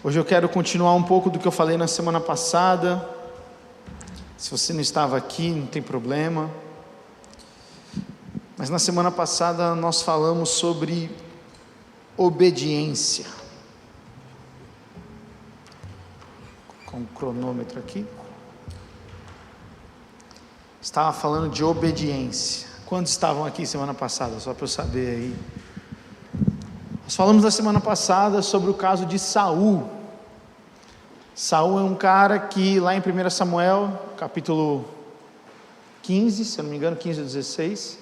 Hoje eu quero continuar um pouco do que eu falei na semana passada. Se você não estava aqui, não tem problema. Mas na semana passada nós falamos sobre obediência. Com o cronômetro aqui. Estava falando de obediência. Quantos estavam aqui semana passada? Só para eu saber aí. Nós falamos na semana passada sobre o caso de Saul. Saul é um cara que lá em 1 Samuel, capítulo 15, se eu não me engano, 15 ou 16,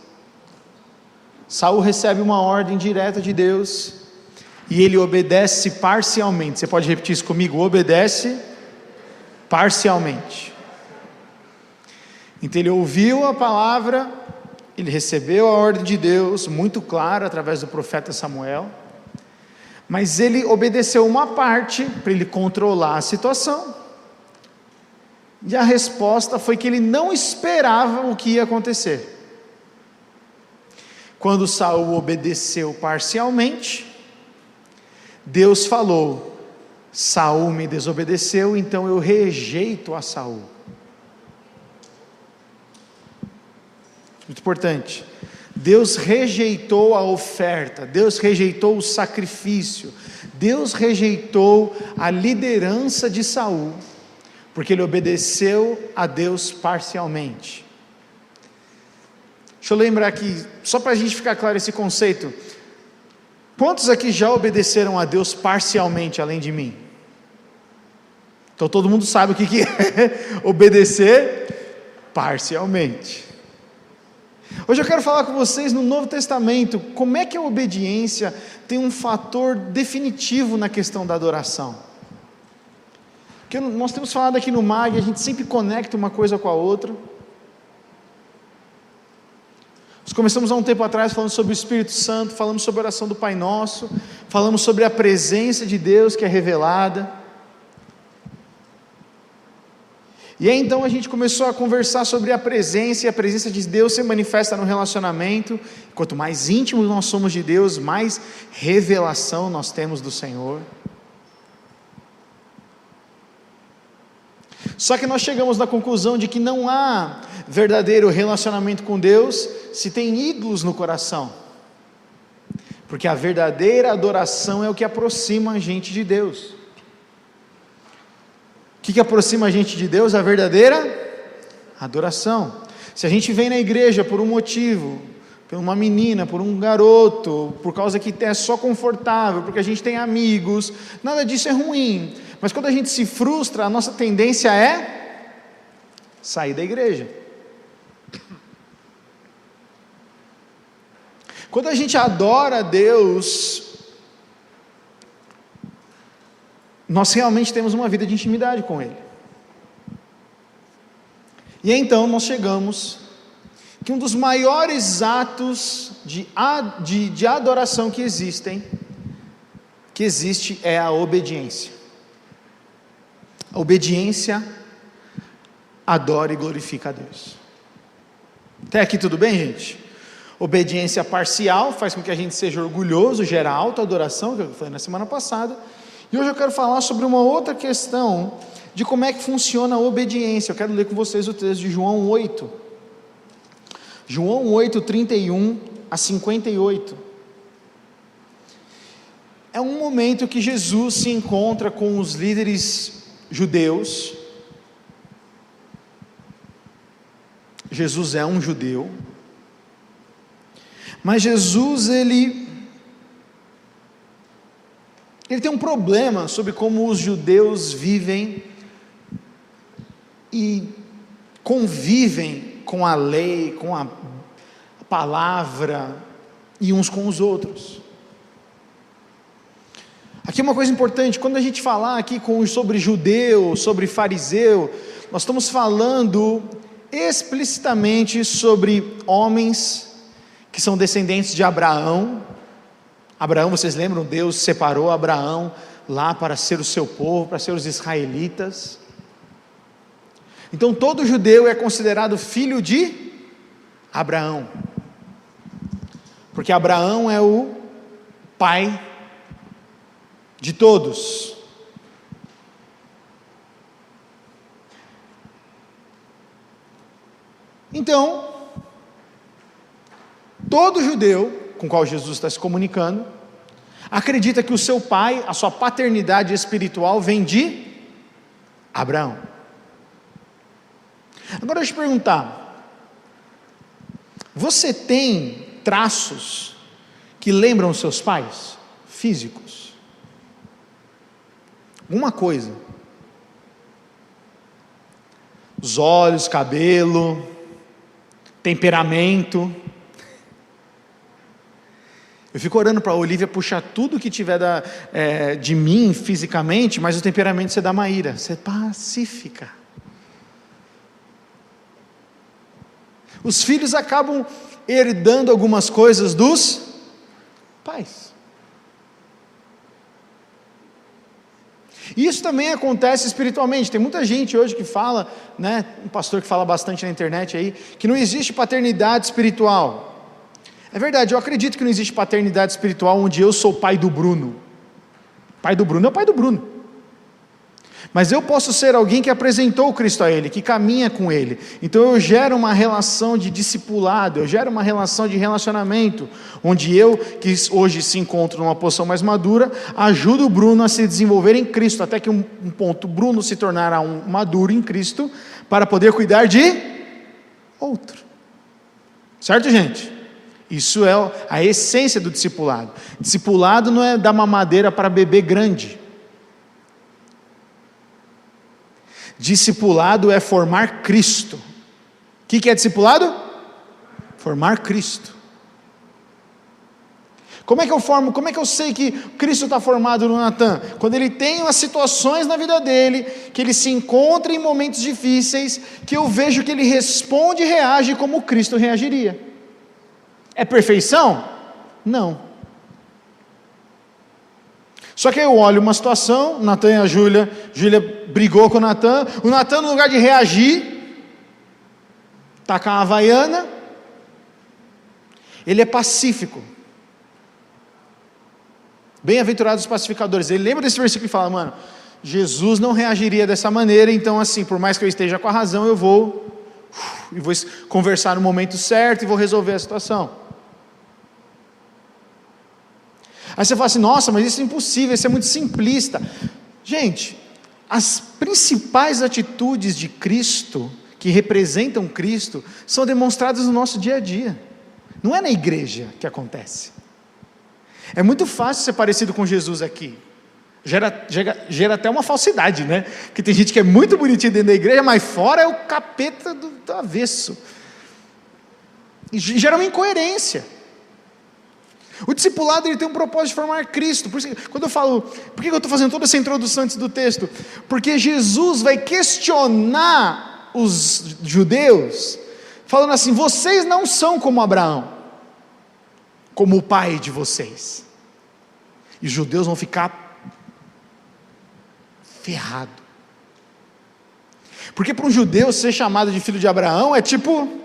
Saul recebe uma ordem direta de Deus e ele obedece parcialmente. Você pode repetir isso comigo? Obedece parcialmente. Então ele ouviu a palavra, ele recebeu a ordem de Deus, muito clara através do profeta Samuel, mas ele obedeceu uma parte para ele controlar a situação, e a resposta foi que ele não esperava o que ia acontecer. Quando Saul obedeceu parcialmente, Deus falou: Saul me desobedeceu, então eu rejeito a Saul. Muito importante. Deus rejeitou a oferta, Deus rejeitou o sacrifício, Deus rejeitou a liderança de Saul, porque ele obedeceu a Deus parcialmente. Deixa eu lembrar aqui, só para a gente ficar claro esse conceito. Quantos aqui já obedeceram a Deus parcialmente, além de mim? Então todo mundo sabe o que é obedecer parcialmente. Hoje eu quero falar com vocês no Novo Testamento, como é que a obediência tem um fator definitivo na questão da adoração. Porque nós temos falado aqui no MAG, a gente sempre conecta uma coisa com a outra. Nós começamos há um tempo atrás falando sobre o Espírito Santo, falamos sobre a oração do Pai Nosso, falamos sobre a presença de Deus que é revelada. E aí então a gente começou a conversar sobre a presença, e a presença de Deus se manifesta no relacionamento. Quanto mais íntimos nós somos de Deus, mais revelação nós temos do Senhor. Só que nós chegamos na conclusão de que não há verdadeiro relacionamento com Deus se tem ídolos no coração, porque a verdadeira adoração é o que aproxima a gente de Deus. O que aproxima a gente de Deus? A verdadeira adoração. Se a gente vem na igreja por um motivo, por uma menina, por um garoto, por causa que é só confortável, porque a gente tem amigos, nada disso é ruim, mas quando a gente se frustra, a nossa tendência é sair da igreja. Quando a gente adora a Deus, nós realmente temos uma vida de intimidade com Ele. E então nós chegamos que um dos maiores atos de adoração que existe é a obediência. A obediência adora e glorifica a Deus. Até aqui tudo bem, gente? Obediência parcial faz com que a gente seja orgulhoso, gera autoadoração, que eu falei na semana passada. E hoje eu quero falar sobre uma outra questão de como é que funciona a obediência. Eu quero ler com vocês o texto de João 8. João 8, 31 a 58. É um momento que Jesus se encontra com os líderes judeus. Jesus é um judeu. Mas Jesus, ele tem um problema sobre como os judeus vivem e convivem com a lei, com a palavra e uns com os outros. Aqui uma coisa importante, quando a gente falar aqui sobre judeu, sobre fariseu, nós estamos falando explicitamente sobre homens que são descendentes de Abraão. Abraão, vocês lembram? Deus separou Abraão lá para ser o seu povo, para ser os israelitas. Então todo judeu é considerado filho de Abraão, porque Abraão é o pai de todos. Então, todo judeu com o qual Jesus está se comunicando, acredita que o seu pai, a sua paternidade espiritual vem de Abraão. Agora deixa eu te perguntar, você tem traços que lembram os seus pais? Físicos? Uma coisa? Os olhos, cabelo, temperamento. Eu fico orando para a Olivia puxar tudo que tiver de mim fisicamente, mas o temperamento você dá Maíra, você é pacífica. Os filhos acabam herdando algumas coisas dos pais. Isso também acontece espiritualmente. Tem muita gente hoje que fala, né, um pastor que fala bastante na internet aí, que não existe paternidade espiritual. É verdade, eu acredito que não existe paternidade espiritual onde eu sou pai do Bruno. Pai do Bruno é o pai do Bruno. Mas eu posso ser alguém que apresentou o Cristo a ele, que caminha com ele. Então eu gero uma relação de discipulado, eu gero uma relação de relacionamento, onde eu, que hoje se encontro numa posição mais madura, ajudo o Bruno a se desenvolver em Cristo, até que um ponto Bruno se tornará um maduro em Cristo, para poder cuidar de outro. Certo, gente? Isso é a essência do discipulado. Discipulado não é dar mamadeira para bebê grande. Discipulado é formar Cristo. O que é discipulado? Formar Cristo. Como é que eu formo? Como é que eu sei que Cristo está formado no Natan? Quando ele tem as situações na vida dele, que ele se encontra em momentos difíceis, que eu vejo que ele responde e reage como Cristo reagiria. É perfeição? Não. Só que aí eu olho uma situação, Natan e a Júlia brigou com o Natan no lugar de reagir, tacar uma havaiana, ele é pacífico. Bem-aventurados os pacificadores. Ele lembra desse versículo e fala, mano, Jesus não reagiria dessa maneira, então assim, por mais que eu esteja com a razão, eu vou conversar no momento certo e vou resolver a situação. Aí você fala assim, nossa, mas isso é impossível, isso é muito simplista. Gente, as principais atitudes de Cristo, que representam Cristo, são demonstradas no nosso dia a dia. Não é na igreja que acontece. É muito fácil ser parecido com Jesus aqui. Gera até uma falsidade, né? Porque tem gente que é muito bonitinha dentro da igreja, mas fora é o capeta do avesso. E gera uma incoerência. O discipulado ele tem um propósito de formar Cristo. Por isso, quando eu falo, por que eu estou fazendo toda essa introdução antes do texto? Porque Jesus vai questionar os judeus, falando assim, vocês não são como Abraão, como o pai de vocês. E os judeus vão ficar ferrados. Porque para um judeu ser chamado de filho de Abraão é tipo...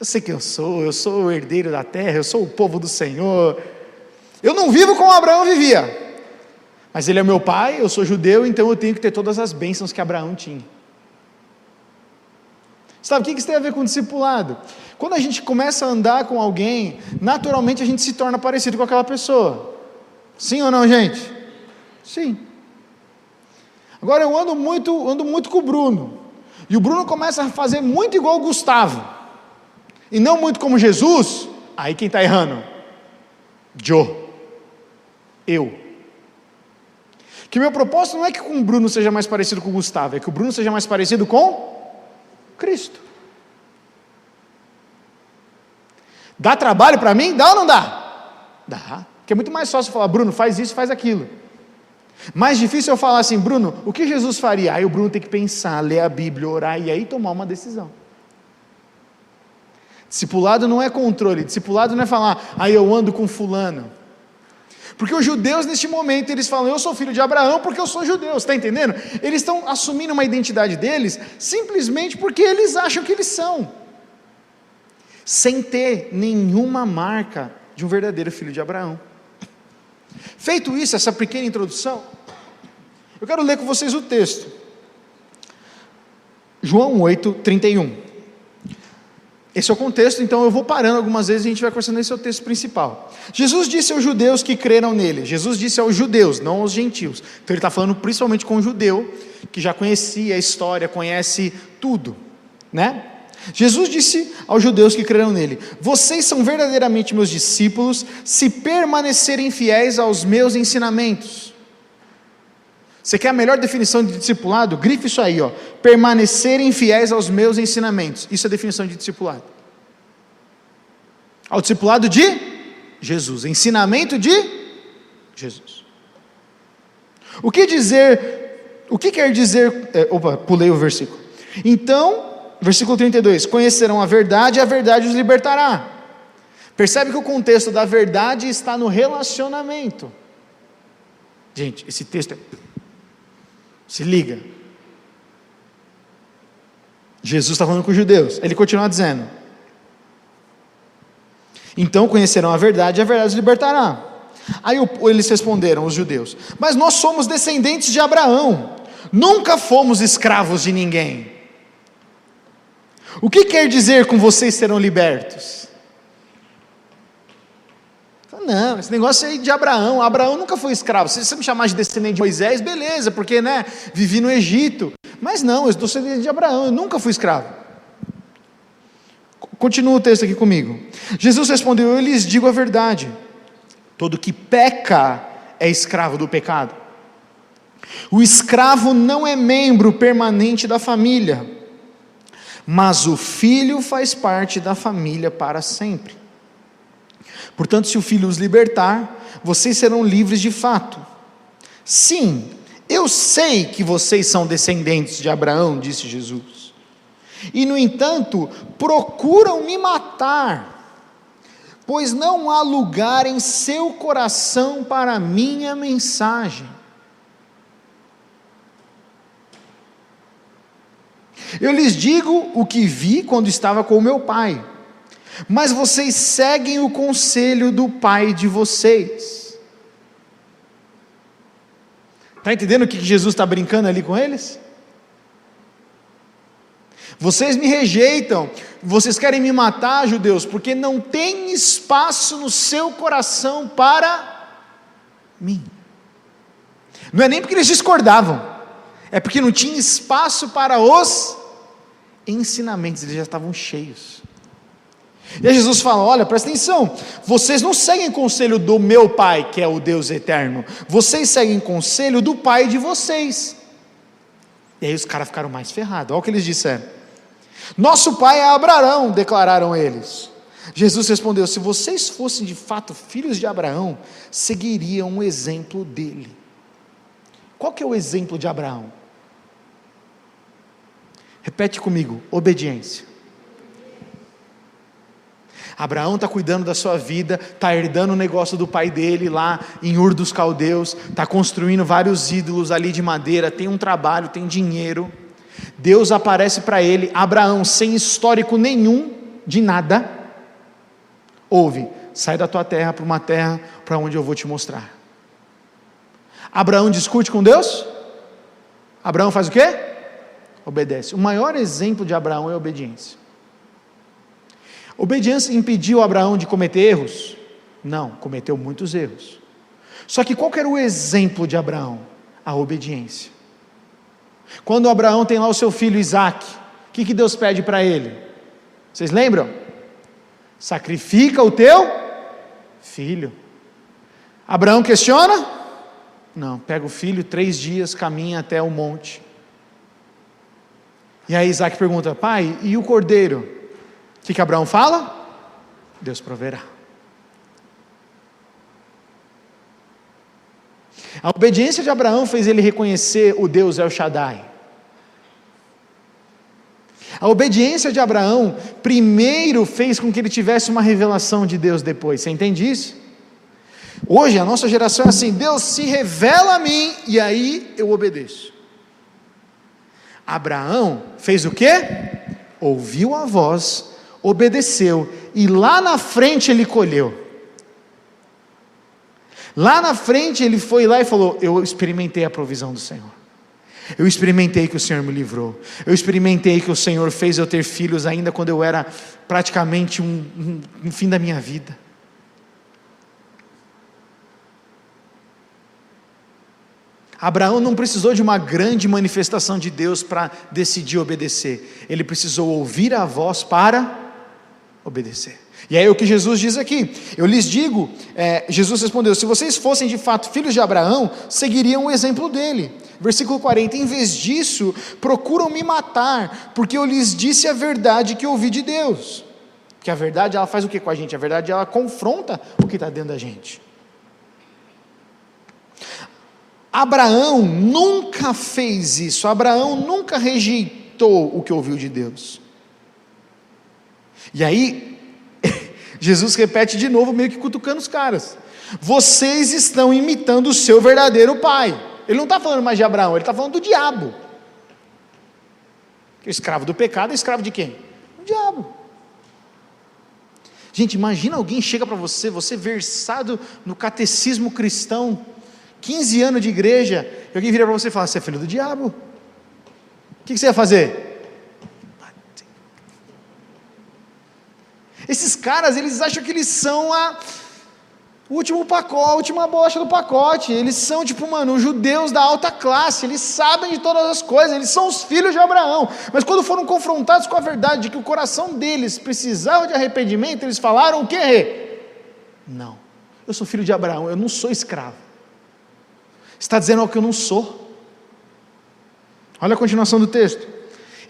Eu sei quem eu sou o herdeiro da terra, eu sou o povo do Senhor. Eu não vivo como Abraão vivia, mas ele é meu pai, eu sou judeu, então eu tenho que ter todas as bênçãos que Abraão tinha. Sabe o que isso tem a ver com discipulado? Quando a gente começa a andar com alguém, naturalmente a gente se torna parecido com aquela pessoa. Sim ou não, gente? Sim. Agora eu ando muito com o Bruno, e o Bruno começa a fazer muito igual o Gustavo, e não muito como Jesus, aí quem está errando? Eu. Que meu propósito não é que com o Bruno seja mais parecido com o Gustavo, é que o Bruno seja mais parecido com Cristo. Dá trabalho para mim? Dá ou não dá? Dá, porque é muito mais fácil falar, Bruno, faz isso, faz aquilo. Mais difícil eu falar assim, Bruno, o que Jesus faria? Aí o Bruno tem que pensar, ler a Bíblia, orar, e aí tomar uma decisão. Discipulado não é controle, discipulado não é falar, eu ando com fulano. Porque os judeus neste momento, eles falam, eu sou filho de Abraão porque eu sou judeu, está entendendo? Eles estão assumindo uma identidade deles, simplesmente porque eles acham que eles são, sem ter nenhuma marca de um verdadeiro filho de Abraão. Feito isso, essa pequena introdução, eu quero ler com vocês o texto, João 8, 31. Esse é o contexto, então eu vou parando algumas vezes e a gente vai conversando, esse é o texto principal. Jesus disse aos judeus que creram nele. Jesus disse aos judeus, não aos gentios. Então ele está falando principalmente com o judeu, que já conhecia a história, conhece tudo, né? Jesus disse aos judeus que creram nele: vocês são verdadeiramente meus discípulos, se permanecerem fiéis aos meus ensinamentos. Você quer a melhor definição de discipulado? Grife isso aí, ó. Permanecerem fiéis aos meus ensinamentos. Isso é a definição de discipulado. Ao discipulado de Jesus. Ensinamento de Jesus. O que quer dizer... pulei o versículo. Então, versículo 32. Conhecerão a verdade e a verdade os libertará. Percebe que o contexto da verdade está no relacionamento. Gente, esse texto se liga. Jesus está falando com os judeus. Ele continua dizendo: então conhecerão a verdade e a verdade os libertará. Aí eles responderam, os judeus: mas nós somos descendentes de Abraão, nunca fomos escravos de ninguém. O que quer dizer com vocês serão libertos? Não, esse negócio aí de Abraão nunca foi escravo. Se você me chamar de descendente de Moisés, beleza, porque, vivi no Egito. Mas não, eu sou descendente de Abraão, eu nunca fui escravo. Continua o texto aqui comigo. Jesus respondeu: eu lhes digo a verdade, todo que peca é escravo do pecado. O escravo não é membro permanente da família, mas o filho faz parte da família para sempre. Portanto, se o Filho os libertar, vocês serão livres de fato. Sim, eu sei que vocês são descendentes de Abraão, disse Jesus. E, no entanto, procuram me matar, pois não há lugar em seu coração para a minha mensagem. Eu lhes digo o que vi quando estava com o meu pai, mas vocês seguem o conselho do pai de vocês. Está entendendo o que Jesus está brincando ali com eles? Vocês me rejeitam, vocês querem me matar, judeus, porque não tem espaço no seu coração para mim. Não é nem porque eles discordavam, é porque não tinha espaço para os ensinamentos, eles já estavam cheios. E aí Jesus fala: olha, presta atenção, vocês não seguem conselho do meu pai, que é o Deus eterno, vocês seguem conselho do pai de vocês. E aí os caras ficaram mais ferrados. Olha o que eles disseram: nosso pai é Abraão, declararam eles. Jesus respondeu: se vocês fossem de fato filhos de Abraão, seguiriam o exemplo dele. Qual que é o exemplo de Abraão? Repete comigo: obediência. Abraão está cuidando da sua vida, está herdando o negócio do pai dele lá em Ur dos Caldeus, está construindo vários ídolos ali de madeira, tem um trabalho, tem dinheiro. Deus aparece para ele, Abraão, sem histórico nenhum de nada, ouve: sai da tua terra para uma terra para onde eu vou te mostrar. Abraão discute com Deus? Abraão faz o quê? Obedece. O maior exemplo de Abraão é a obediência. Obediência impediu Abraão de cometer erros? Não, cometeu muitos erros. Só que qual que era o exemplo de Abraão? A obediência. Quando Abraão tem lá o seu filho Isaque, o que Deus pede para ele? Vocês lembram? Sacrifica o teu filho. Abraão questiona? Não, pega o filho, 3 dias, caminha até o monte. E aí Isaque pergunta: pai, e o cordeiro? O que Abraão fala? Deus proverá. A obediência de Abraão fez ele reconhecer o Deus El Shaddai. A obediência de Abraão primeiro fez com que ele tivesse uma revelação de Deus depois. Você entende isso? Hoje a nossa geração é assim: Deus se revela a mim e aí eu obedeço. Abraão fez o quê? Ouviu a voz, obedeceu, e lá na frente ele colheu. Lá na frente ele foi lá e falou: eu experimentei a provisão do Senhor. Eu experimentei que o Senhor me livrou. Eu experimentei que o Senhor fez eu ter filhos ainda quando eu era praticamente um fim da minha vida. Abraão não precisou de uma grande manifestação de Deus para decidir obedecer. Ele precisou ouvir a voz para obedecer. E aí o que Jesus diz aqui, eu lhes digo, Jesus respondeu, se vocês fossem de fato filhos de Abraão, seguiriam o exemplo dele. Versículo 40, em vez disso, procuram me matar, porque eu lhes disse a verdade que ouvi de Deus. Porque a verdade, ela faz o que com a gente? A verdade, ela confronta o que está dentro da gente. Abraão nunca fez isso, Abraão nunca rejeitou o que ouviu de Deus. E aí, Jesus repete de novo, meio que cutucando os caras: vocês estão imitando o seu verdadeiro pai. Ele não está falando mais de Abraão, ele está falando do diabo. O escravo do pecado é escravo de quem? O diabo. Gente, imagina alguém chega para você versado no catecismo cristão, 15 anos de igreja, e alguém vira para você e fala: você é filho do diabo. O que você ia fazer? Esses caras, eles acham que eles são o último pacote, a última bolacha do pacote. Eles são os judeus da alta classe, eles sabem de todas as coisas, eles são os filhos de Abraão. Mas quando foram confrontados com a verdade de que o coração deles precisava de arrependimento, eles falaram o quê? Não, eu sou filho de Abraão, eu não sou escravo. Você está dizendo algo que eu não sou. Olha a continuação do texto.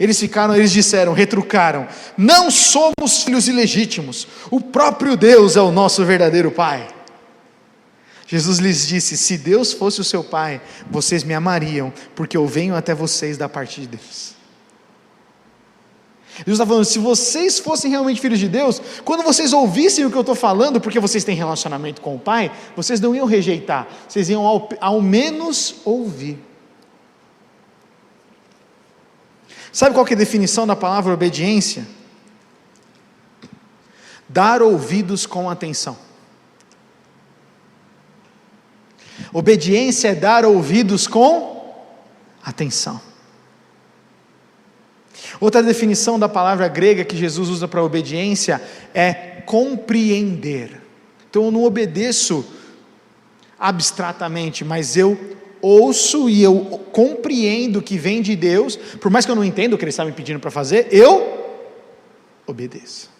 Eles disseram, retrucaram: não somos filhos ilegítimos, o próprio Deus é o nosso verdadeiro pai. Jesus lhes disse: se Deus fosse o seu pai, vocês me amariam, porque eu venho até vocês da parte de Deus. Jesus está falando, se vocês fossem realmente filhos de Deus, quando vocês ouvissem o que eu estou falando, porque vocês têm relacionamento com o pai, vocês não iam rejeitar, vocês iam ao menos ouvir. Sabe qual que é a definição da palavra obediência? Dar ouvidos com atenção. Obediência é dar ouvidos com atenção. Outra definição da palavra grega que Jesus usa para obediência é compreender. Então eu não obedeço abstratamente, mas eu ouço e eu compreendo que vem de Deus, por mais que eu não entenda o que Ele está me pedindo para fazer, eu obedeço.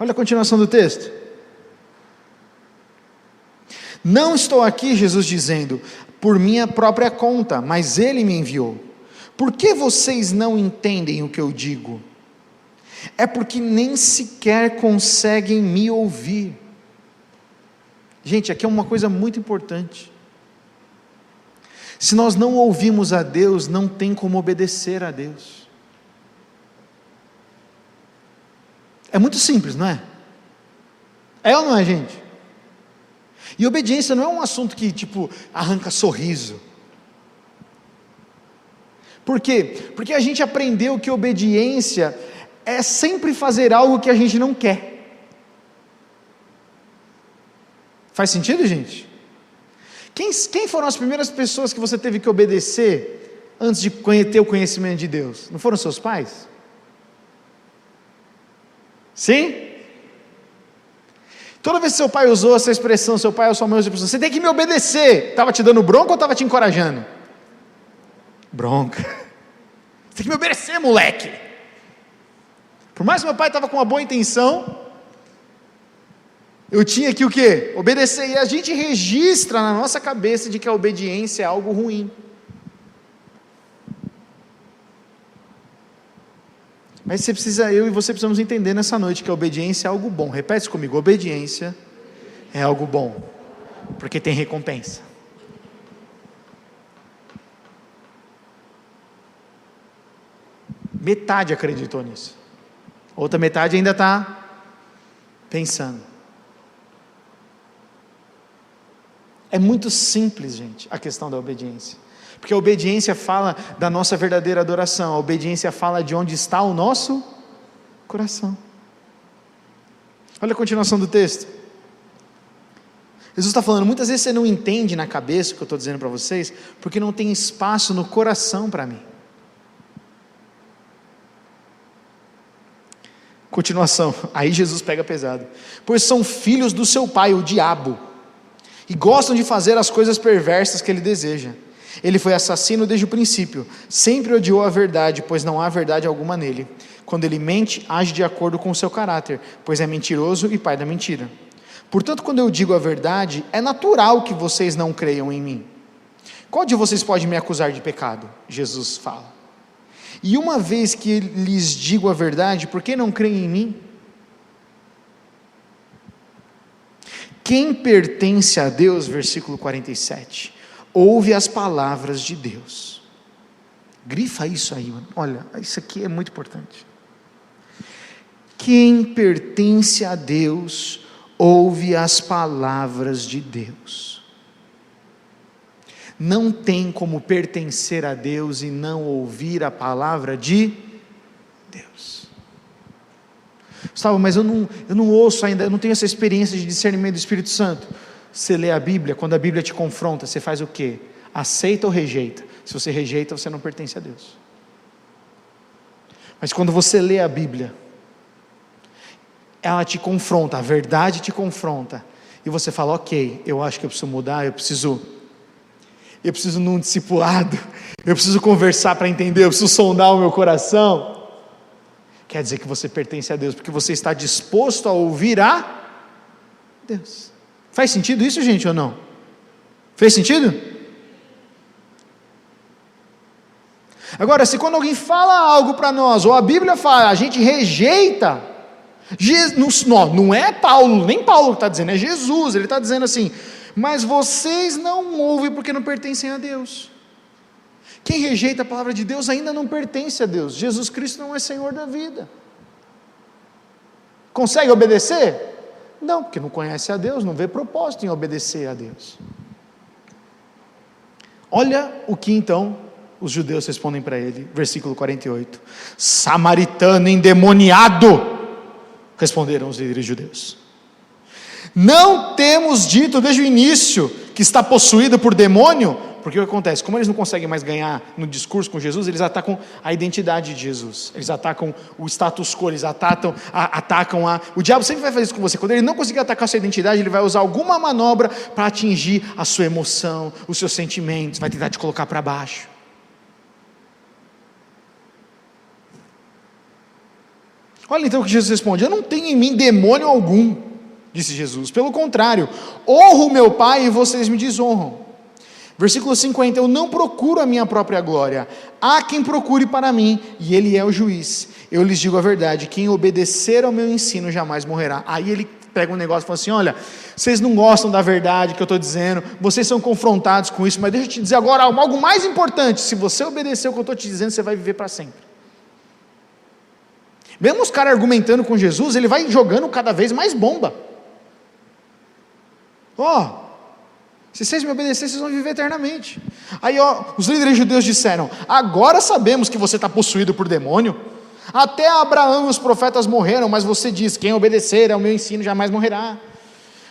Olha a continuação do texto. Não estou aqui, Jesus dizendo, por minha própria conta, mas Ele me enviou. Por que vocês não entendem o que eu digo? É porque nem sequer conseguem me ouvir. Gente, aqui é uma coisa muito importante. Se nós não ouvimos a Deus, não tem como obedecer a Deus. É muito simples, não é? É ou não é, gente? E obediência não é um assunto que, arranca sorriso. Por quê? Porque a gente aprendeu que obediência é sempre fazer algo que a gente não quer. Faz sentido, gente? Quem foram as primeiras pessoas que você teve que obedecer antes de ter o conhecimento de Deus? Não foram seus pais? Sim? Toda vez que seu pai usou essa expressão, seu pai ou sua mãe usou a expressão, você tem que me obedecer, estava te dando bronca ou estava te encorajando? Bronca. Você tem que me obedecer, moleque. Por mais que meu pai estava com uma boa intenção, eu tinha que o quê? Obedecer. E a gente registra na nossa cabeça de que a obediência é algo ruim. Mas eu e você precisamos entender nessa noite que a obediência é algo bom. Repete comigo: obediência é algo bom, porque tem recompensa. Metade acreditou nisso. Outra metade ainda está pensando. É muito simples, gente, a questão da obediência. Porque a obediência fala da nossa verdadeira adoração. A obediência fala de onde está o nosso coração. Olha a continuação do texto. Jesus está falando, muitas vezes você não entende na cabeça o que eu estou dizendo para vocês, porque não tem espaço no coração para mim. Continuação, aí Jesus pega pesado. Pois são filhos do seu pai, o diabo, e gostam de fazer as coisas perversas que ele deseja. Ele foi assassino desde o princípio, sempre odiou a verdade, pois não há verdade alguma nele. Quando ele mente, age de acordo com o seu caráter, pois é mentiroso e pai da mentira. Portanto, quando eu digo a verdade, é natural que vocês não creiam em mim. Qual de vocês pode me acusar de pecado? Jesus fala. E uma vez que lhes digo a verdade, por que não creem em mim? Quem pertence a Deus, versículo 47, ouve as palavras de Deus. Grifa isso aí, mano. Olha, isso aqui é muito importante. Quem pertence a Deus, ouve as palavras de Deus. Não tem como pertencer a Deus e não ouvir a palavra de Deus. Gustavo, mas eu não ouço ainda, eu não tenho essa experiência de discernimento do Espírito Santo. Você lê a Bíblia, quando a Bíblia te confronta, você faz o quê? Aceita ou rejeita? Se você rejeita, você não pertence a Deus. Mas quando você lê a Bíblia, ela te confronta, a verdade te confronta, e você fala, ok, eu acho que eu preciso mudar, eu preciso num discipulado, eu preciso conversar para entender, eu preciso sondar o meu coração. Quer dizer que você pertence a Deus, porque você está disposto a ouvir a Deus. Faz sentido isso, gente, ou não? Fez sentido? Agora, se quando alguém fala algo para nós, ou a Bíblia fala, a gente rejeita, não é Paulo, nem Paulo que está dizendo, é Jesus, ele está dizendo assim, mas vocês não ouvem porque não pertencem a Deus. Quem rejeita a palavra de Deus ainda não pertence a Deus. Jesus Cristo não é Senhor da vida. Consegue obedecer? Não, porque não conhece a Deus, não vê propósito em obedecer a Deus. Olha o que então os judeus respondem para ele, versículo 48. Samaritano endemoniado, responderam os líderes judeus. Não temos dito desde o início que está possuído por demônio? Porque o que acontece? Como eles não conseguem mais ganhar no discurso com Jesus, eles atacam a identidade de Jesus, eles atacam o status quo, eles atacam o diabo sempre vai fazer isso com você, quando ele não conseguir atacar a sua identidade, ele vai usar alguma manobra para atingir a sua emoção, os seus sentimentos, vai tentar te colocar para baixo. Olha então o que Jesus responde, eu não tenho em mim demônio algum, disse Jesus, pelo contrário, honro meu Pai e vocês me desonram. Versículo 50, eu não procuro a minha própria glória, há quem procure para mim, e ele é o juiz. Eu lhes digo a verdade, quem obedecer ao meu ensino jamais morrerá. Aí ele pega um negócio e fala assim, olha, vocês não gostam da verdade que eu estou dizendo, vocês são confrontados com isso, mas deixa eu te dizer agora algo mais importante, se você obedecer o que eu estou te dizendo, você vai viver para sempre. Mesmo os caras argumentando com Jesus, ele vai jogando cada vez mais bomba. Se vocês me obedecerem, vocês vão viver eternamente. Aí os líderes judeus disseram, agora sabemos que você está possuído por demônio, até Abraão e os profetas morreram, mas você diz, quem obedecer ao meu ensino jamais morrerá.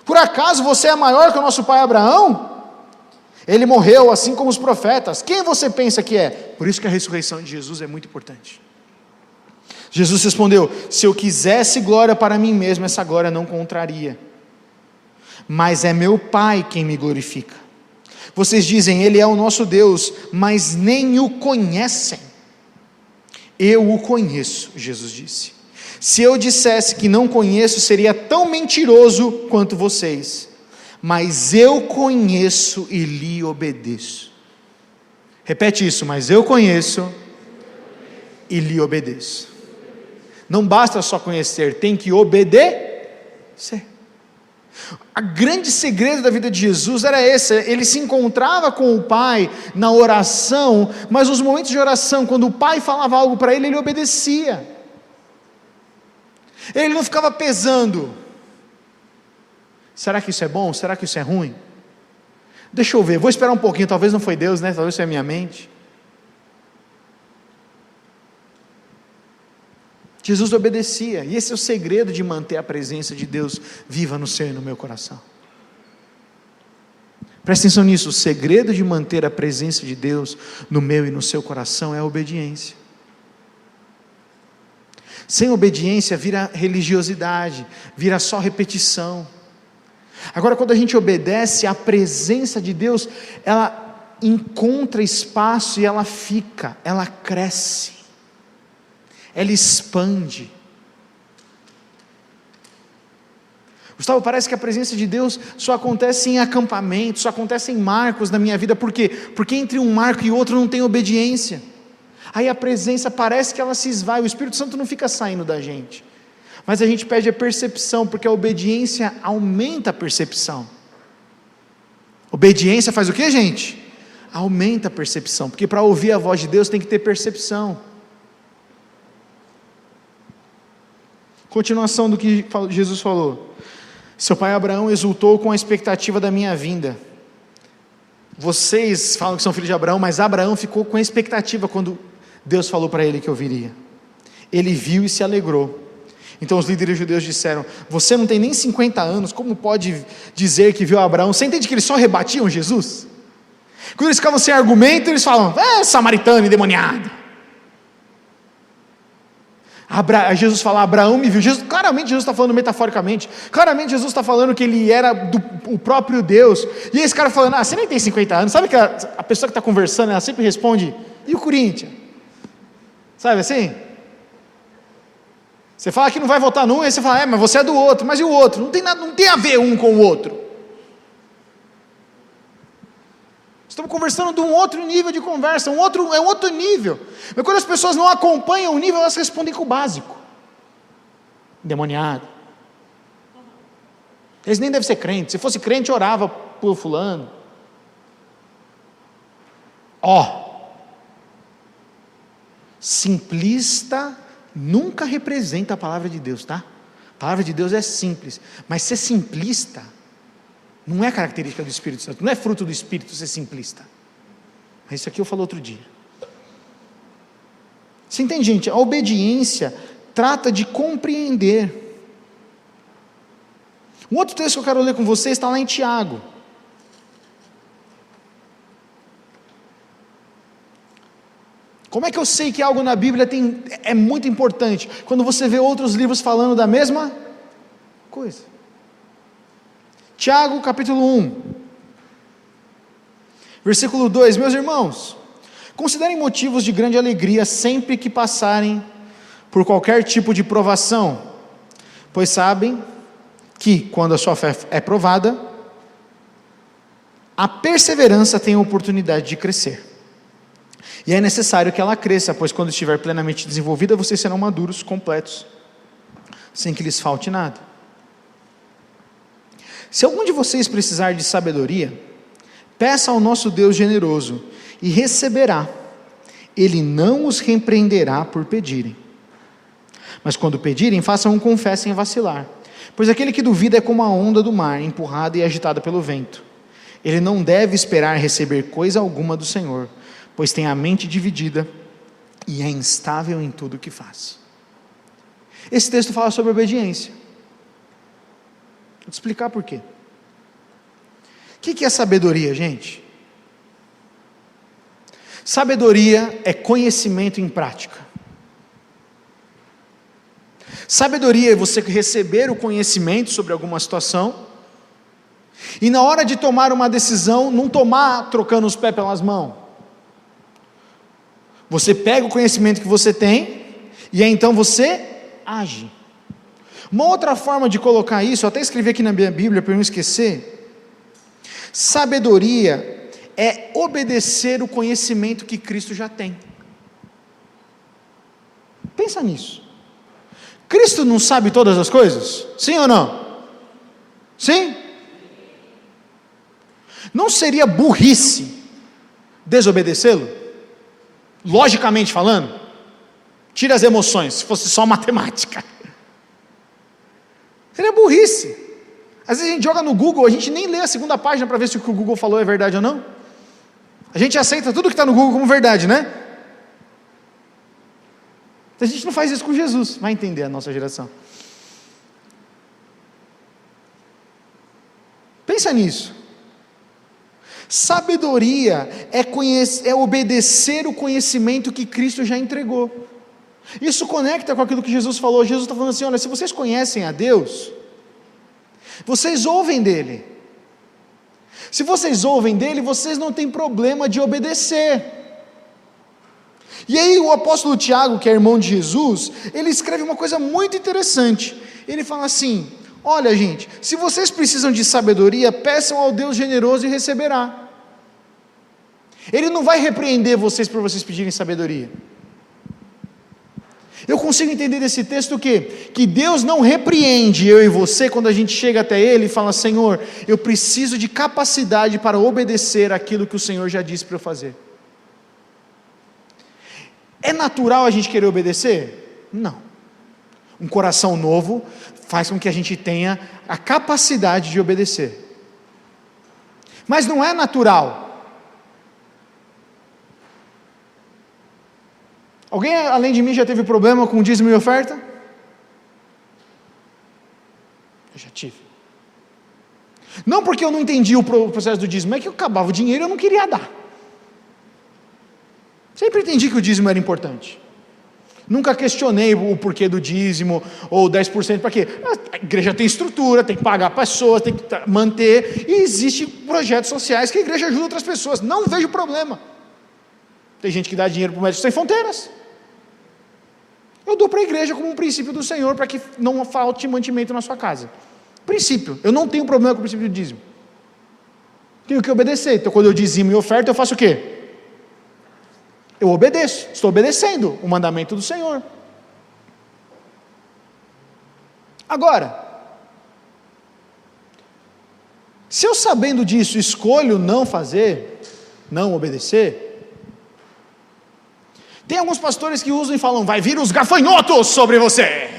Por acaso você é maior que o nosso pai Abraão? Ele morreu assim como os profetas, quem você pensa que é? Por isso que a ressurreição de Jesus é muito importante. Jesus respondeu, se eu quisesse glória para mim mesmo, essa glória não contraria, mas é meu Pai quem me glorifica. Vocês dizem, Ele é o nosso Deus, mas nem o conhecem. Eu o conheço, Jesus disse. Se eu dissesse que não conheço, seria tão mentiroso quanto vocês, mas eu conheço e lhe obedeço. Repete isso, mas eu conheço e lhe obedeço. Não basta só conhecer, tem que obedecer. O grande segredo da vida de Jesus era esse, ele se encontrava com o Pai na oração, mas nos momentos de oração, quando o Pai falava algo para ele, ele obedecia, ele não ficava pesando, será que isso é bom, será que isso é ruim? Deixa eu ver, vou esperar um pouquinho, talvez não foi Deus, talvez foi a minha mente. Jesus obedecia, e esse é o segredo de manter a presença de Deus viva no seu e no meu coração. Presta atenção nisso, o segredo de manter a presença de Deus no meu e no seu coração é a obediência. Sem obediência vira religiosidade, vira só repetição. Agora, quando a gente obedece, a presença de Deus, ela encontra espaço e ela fica, ela cresce, ela expande. Gustavo, parece que a presença de Deus só acontece em acampamento, só acontece em marcos na minha vida. Por quê? Porque entre um marco e outro não tem obediência. Aí a presença parece que ela se esvai, o Espírito Santo não fica saindo da gente. Mas a gente pede a percepção, porque a obediência aumenta a percepção. Obediência faz o quê, gente? Aumenta a percepção, porque para ouvir a voz de Deus tem que ter percepção. Continuação do que Jesus falou. Seu pai Abraão exultou com a expectativa da minha vinda. Vocês falam que são filhos de Abraão, mas Abraão ficou com a expectativa quando Deus falou para ele que eu viria. Ele viu e se alegrou. Então os líderes judeus disseram: você não tem nem 50 anos, como pode dizer que viu Abraão? Você entende que eles só rebatiam Jesus? Quando eles ficavam sem argumento, eles falam: samaritano endemoniado. Jesus fala: Abraão me viu. Claramente Jesus está falando metaforicamente, claramente Jesus está falando que ele era o próprio Deus, e esse cara falando: você nem tem 50 anos, sabe que a pessoa que está conversando, ela sempre responde: e o Corinthians? Sabe assim? Você fala que não vai votar num, aí você fala: mas você é do outro. Mas e o outro? Não tem nada, não tem a ver um com o outro. Estamos conversando de um outro nível de conversa, é um outro nível. Mas quando as pessoas não acompanham o nível, elas respondem com o básico. Endemoniado. Eles nem devem ser crentes. Se fosse crente, orava por fulano. Simplista nunca representa a palavra de Deus, tá? A palavra de Deus é simples, mas ser simplista não é característica do Espírito Santo, não é fruto do Espírito ser simplista. Isso aqui eu falo outro dia. Você entende, gente? A obediência trata de compreender. Um outro texto que eu quero ler com vocês está lá em Tiago. Como é que eu sei que algo na Bíblia é muito importante? Quando você vê outros livros falando da mesma coisa. Tiago capítulo 1, versículo 2, meus irmãos, considerem motivos de grande alegria sempre que passarem por qualquer tipo de provação, pois sabem que quando a sua fé é provada, a perseverança tem a oportunidade de crescer, e é necessário que ela cresça, pois quando estiver plenamente desenvolvida, vocês serão maduros, completos, sem que lhes falte nada. Se algum de vocês precisar de sabedoria, peça ao nosso Deus generoso, e receberá. Ele não os repreenderá por pedirem. Mas quando pedirem, façam com fé sem vacilar, pois aquele que duvida é como a onda do mar, empurrada e agitada pelo vento. Ele não deve esperar receber coisa alguma do Senhor, pois tem a mente dividida e é instável em tudo o que faz. Esse texto fala sobre obediência. Vou te explicar por quê. O que é sabedoria, gente? Sabedoria é conhecimento em prática. Sabedoria é você receber o conhecimento sobre alguma situação, e na hora de tomar uma decisão, não tomar trocando os pés pelas mãos. Você pega o conhecimento que você tem, e aí então você age. Uma outra forma de colocar isso, eu até escrevi aqui na minha Bíblia para não esquecer: sabedoria é obedecer o conhecimento que Cristo já tem. Pensa nisso. Cristo não sabe todas as coisas? Sim ou não? Sim? Não seria burrice desobedecê-lo? Logicamente falando? Tira as emoções, se fosse só matemática. Seria burrice. Às vezes a gente joga no Google, a gente nem lê a segunda página para ver se o que o Google falou é verdade ou não. A gente aceita tudo que está no Google como verdade, né? A gente não faz isso com Jesus, vai entender a nossa geração. Pensa nisso. Sabedoria é obedecer o conhecimento que Cristo já entregou. Isso conecta com aquilo que Jesus falou. Jesus está falando assim: olha, se vocês conhecem a Deus, vocês ouvem dele. Se vocês ouvem dele, vocês não têm problema de obedecer. E aí o apóstolo Tiago, que é irmão de Jesus, ele escreve uma coisa muito interessante. Ele fala assim: olha, gente, se vocês precisam de sabedoria, peçam ao Deus generoso e receberá. Ele não vai repreender vocês por vocês pedirem sabedoria. Eu consigo entender desse texto o quê? Que Deus não repreende eu e você quando a gente chega até Ele e fala: Senhor, eu preciso de capacidade para obedecer aquilo que o Senhor já disse para eu fazer. É natural a gente querer obedecer? Não. Um coração novo faz com que a gente tenha a capacidade de obedecer. Mas não é natural. Alguém além de mim já teve problema com dízimo e oferta? Eu já tive. Não porque eu não entendi o processo do dízimo, é que eu acabava o dinheiro e eu não queria dar. Sempre entendi que o dízimo era importante. Nunca questionei o porquê do dízimo, ou 10%, para quê? A igreja tem estrutura, tem que pagar pessoas, tem que manter, e existem projetos sociais que a igreja ajuda outras pessoas, não vejo problema. Tem gente que dá dinheiro para o Médicos Sem Fronteiras. Eu dou para a igreja como um princípio do Senhor, para que não falte mantimento na sua casa. Princípio, eu não tenho problema com o princípio do dízimo. Tenho que obedecer, então quando eu dizimo e oferta, eu faço o quê? Eu obedeço, estou obedecendo o mandamento do Senhor. Agora, se eu sabendo disso escolho não fazer, não obedecer, tem alguns pastores que usam e falam: vai vir os gafanhotos sobre você.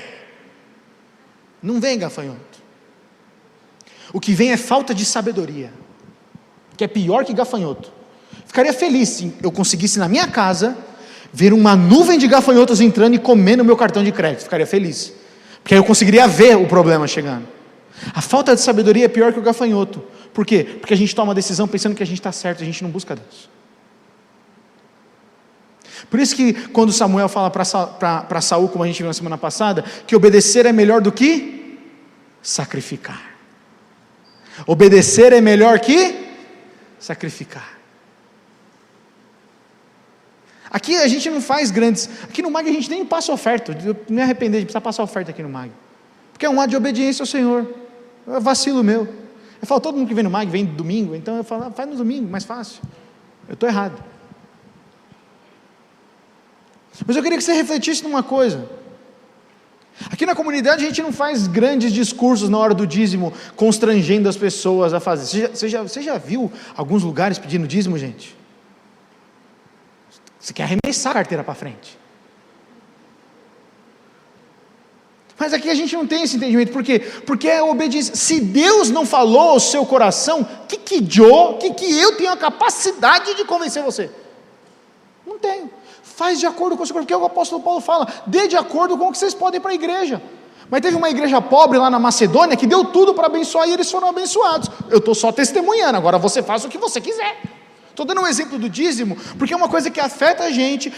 Não vem gafanhoto. O que vem é falta de sabedoria, que é pior que gafanhoto. Ficaria feliz se eu conseguisse na minha casa ver uma nuvem de gafanhotos entrando e comendo o meu cartão de crédito. Ficaria feliz, porque aí eu conseguiria ver o problema chegando. A falta de sabedoria é pior que o gafanhoto. Por quê? Porque a gente toma decisão pensando que a gente está certo, a gente não busca Deus. Por isso que quando Samuel fala para Saul, como a gente viu na semana passada, que obedecer é melhor do que sacrificar. Obedecer é melhor que sacrificar. Aqui a gente não faz grandes. Aqui no MAG a gente nem passa oferta. Eu me arrepender de precisar passar oferta aqui no MAG. Porque é um ato de obediência ao Senhor. É vacilo meu. Eu falo: todo mundo que vem no MAG vem domingo. Então eu falo: faz no domingo, mais fácil. Eu estou errado. Mas eu queria que você refletisse numa coisa. Aqui na comunidade a gente não faz grandes discursos na hora do dízimo, constrangendo as pessoas a fazer. Você já viu alguns lugares pedindo dízimo, gente? Você quer arremessar a carteira para frente. Mas aqui a gente não tem esse entendimento. Por quê? Porque é obediência. Se Deus não falou ao seu coração, que eu tenho a capacidade de convencer você? Não tenho. Faz de acordo com o seu coração. Porque o apóstolo Paulo fala: dê de acordo com o que vocês podem para a igreja. Mas teve uma igreja pobre lá na Macedônia que deu tudo para abençoar e eles foram abençoados. Eu estou só testemunhando, agora você faz o que você quiser. Estou dando um exemplo do dízimo, porque é uma coisa que afeta a gente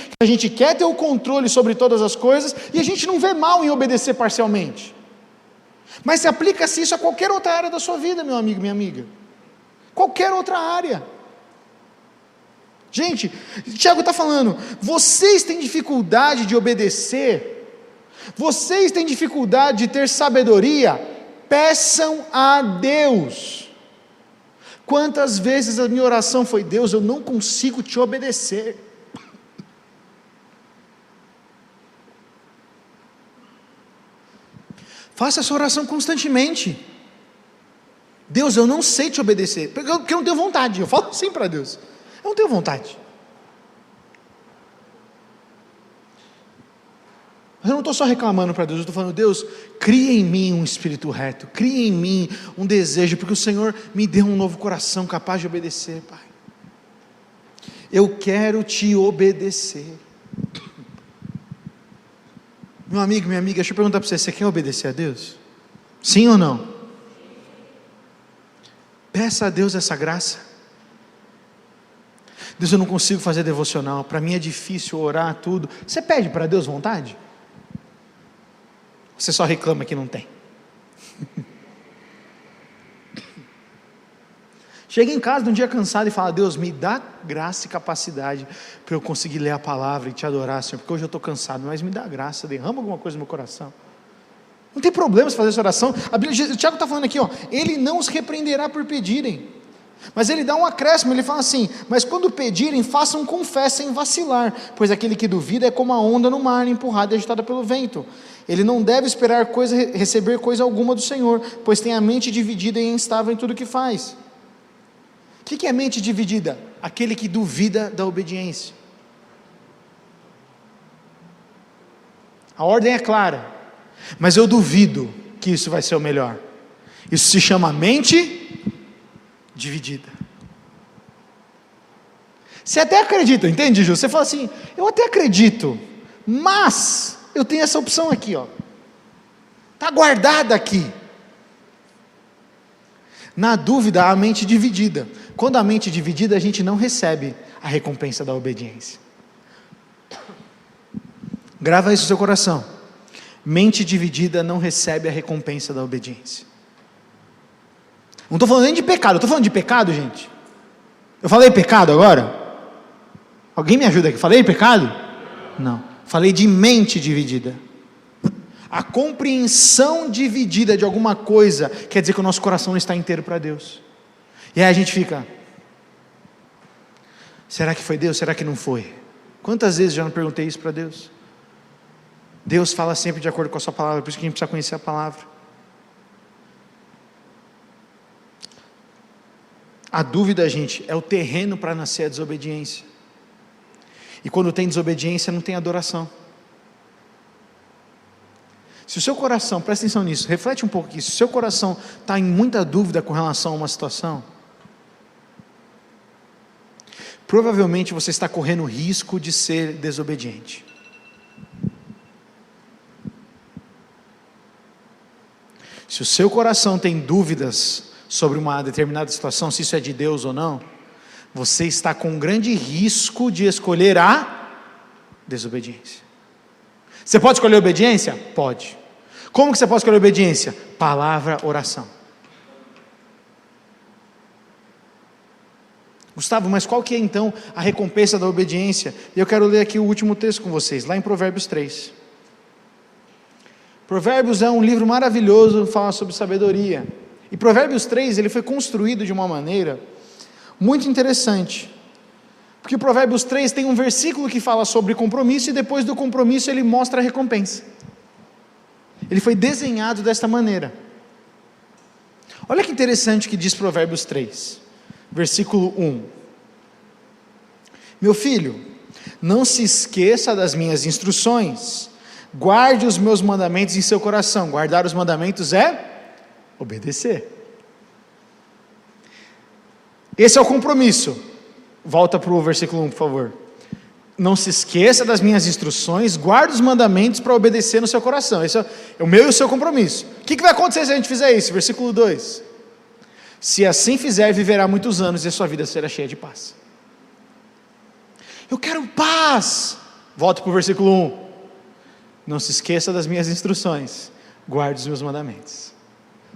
quer ter o controle sobre todas as coisas, e a gente não vê mal em obedecer parcialmente. Mas se aplica-se isso a qualquer outra área da sua vida, meu amigo, minha amiga. Qualquer outra área. Gente, Tiago está falando: vocês têm dificuldade de obedecer, vocês têm dificuldade de ter sabedoria, peçam a Deus. Quantas vezes a minha oração foi: Deus, eu não consigo te obedecer. Faça essa oração constantemente. Deus, eu não sei te obedecer, porque eu não tenho vontade. Eu falo assim para Deus: eu não tenho vontade. Mas eu não estou só reclamando para Deus, eu estou falando: Deus, cria em mim um espírito reto, cria em mim um desejo, porque o Senhor me deu um novo coração capaz de obedecer, Pai. Eu quero te obedecer. Meu amigo, minha amiga, deixa eu perguntar para você: você quer obedecer a Deus? Sim ou não? Peça a Deus essa graça. Deus, eu não consigo fazer devocional, para mim é difícil orar, tudo. Você pede para Deus vontade? Você só reclama que não tem? Chega em casa um dia cansado e fala: Deus, me dá graça e capacidade para eu conseguir ler a palavra e te adorar, Senhor, porque hoje eu estou cansado, mas me dá graça, derrama alguma coisa no meu coração. Não tem problema fazer essa oração. O Tiago está falando aqui, ele não os repreenderá por pedirem, mas ele dá um acréscimo, ele fala assim: mas quando pedirem, façam com fé sem vacilar, pois aquele que duvida é como a onda no mar, empurrada e agitada pelo vento. Ele não deve esperar receber coisa alguma do Senhor, pois tem a mente dividida e instável em tudo que faz. O que é mente dividida? Aquele que duvida da obediência. A ordem é clara, mas eu duvido que isso vai ser o melhor. Isso se chama mente dividida. Você até acredita, entende, Ju? Você fala assim: eu até acredito, mas eu tenho essa opção aqui, está guardada aqui. Na dúvida, a mente dividida. Quando a mente é dividida, a gente não recebe a recompensa da obediência. Grava isso no seu coração. Mente dividida não recebe a recompensa da obediência. Não estou falando nem de pecado. Estou falando de pecado, gente? Eu falei pecado agora? Alguém me ajuda aqui? Falei pecado? Não. Falei de mente dividida. A compreensão dividida de alguma coisa quer dizer que o nosso coração não está inteiro para Deus. E aí a gente fica: será que foi Deus? Será que não foi? Quantas vezes já não perguntei isso para Deus? Deus fala sempre de acordo com a sua palavra, por isso que a gente precisa conhecer a palavra. A dúvida, gente, é o terreno para nascer a desobediência. E quando tem desobediência, não tem adoração. Se o seu coração, presta atenção nisso, reflete um pouco aqui, se o seu coração está em muita dúvida com relação a uma situação, provavelmente você está correndo risco de ser desobediente. Se o seu coração tem dúvidas sobre uma determinada situação, se isso é de Deus ou não, você está com um grande risco de escolher a desobediência. Você pode escolher obediência? Pode. Como que você pode escolher obediência? Palavra, oração. Gustavo, mas qual que é então a recompensa da obediência? E eu quero ler aqui o último texto com vocês, lá em Provérbios 3. Provérbios é um livro maravilhoso, fala sobre sabedoria. E Provérbios 3, ele foi construído de uma maneira muito interessante. Porque o Provérbios 3 tem um versículo que fala sobre compromisso, e depois do compromisso ele mostra a recompensa. Ele foi desenhado desta maneira. Olha que interessante que diz Provérbios 3, versículo 1. Meu filho, não se esqueça das minhas instruções, guarde os meus mandamentos em seu coração. Guardar os mandamentos é obedecer. Esse é o compromisso. Volta para o versículo 1, por favor. Não se esqueça das minhas instruções, guarde os mandamentos para obedecer no seu coração. Esse é o meu e o seu compromisso. O que vai acontecer se a gente fizer isso? Versículo 2. Se assim fizer, viverá muitos anos e a sua vida será cheia de paz. Eu quero paz. Volta para o versículo 1. Não se esqueça das minhas instruções, guarde os meus mandamentos.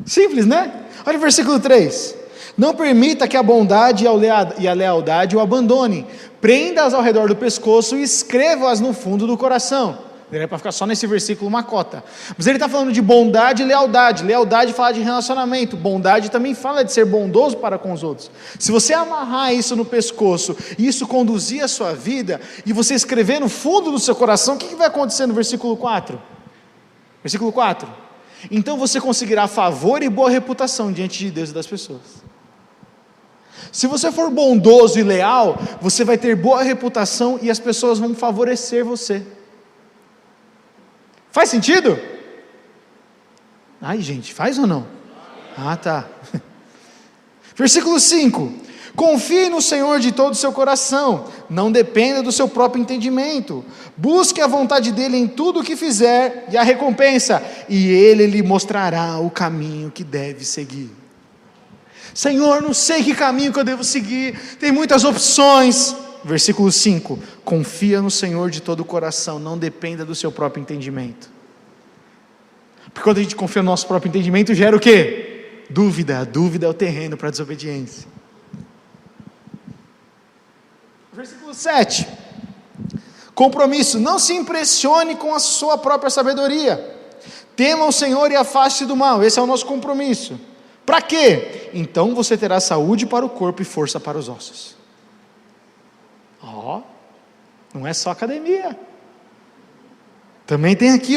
Simples, né? Olha o versículo 3. Não permita que a bondade e a lealdade o abandone. Prenda-as ao redor do pescoço e escreva-as no fundo do coração. Ele é para ficar só nesse versículo uma cota. Mas ele está falando de bondade e lealdade. Lealdade fala de relacionamento. Bondade também fala de ser bondoso para com os outros. Se você amarrar isso no pescoço e isso conduzir a sua vida, e você escrever no fundo do seu coração, o que vai acontecer no versículo 4? Versículo 4. Então você conseguirá favor e boa reputação diante de Deus e das pessoas. Se você for bondoso e leal, você vai ter boa reputação e as pessoas vão favorecer você. Faz sentido? Ai, gente, faz ou não? Ah, tá. Versículo 5. Confie no Senhor de todo o seu coração, não dependa do seu próprio entendimento. Busque a vontade dEle em tudo o que fizer e a recompensa, e Ele lhe mostrará o caminho que deve seguir. Senhor, não sei que caminho que eu devo seguir, tem muitas opções. versículo 5, confia no Senhor de todo o coração, não dependa do seu próprio entendimento. Porque quando a gente confia no nosso próprio entendimento, gera o quê? Dúvida. A dúvida é o terreno para a desobediência. Versículo 7, compromisso, não se impressione com a sua própria sabedoria, tema o Senhor e afaste-se do mal. Esse é o nosso compromisso. Para quê? Então você terá saúde para o corpo e força para os ossos. Não é só academia. Também tem aqui,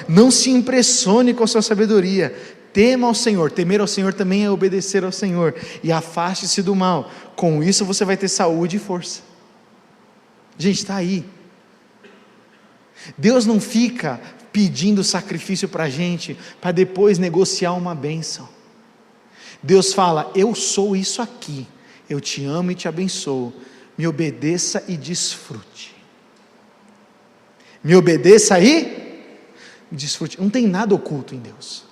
não se impressione com a sua sabedoria, tema ao Senhor. Temer ao Senhor também é obedecer ao Senhor, e afaste-se do mal. Com isso você vai ter saúde e força. Gente, está aí. Deus não fica pedindo sacrifício para a gente, para depois negociar uma bênção. Deus fala, eu sou isso aqui, eu te amo e te abençoo, me obedeça e desfrute. Me obedeça e desfrute. Não tem nada oculto em Deus,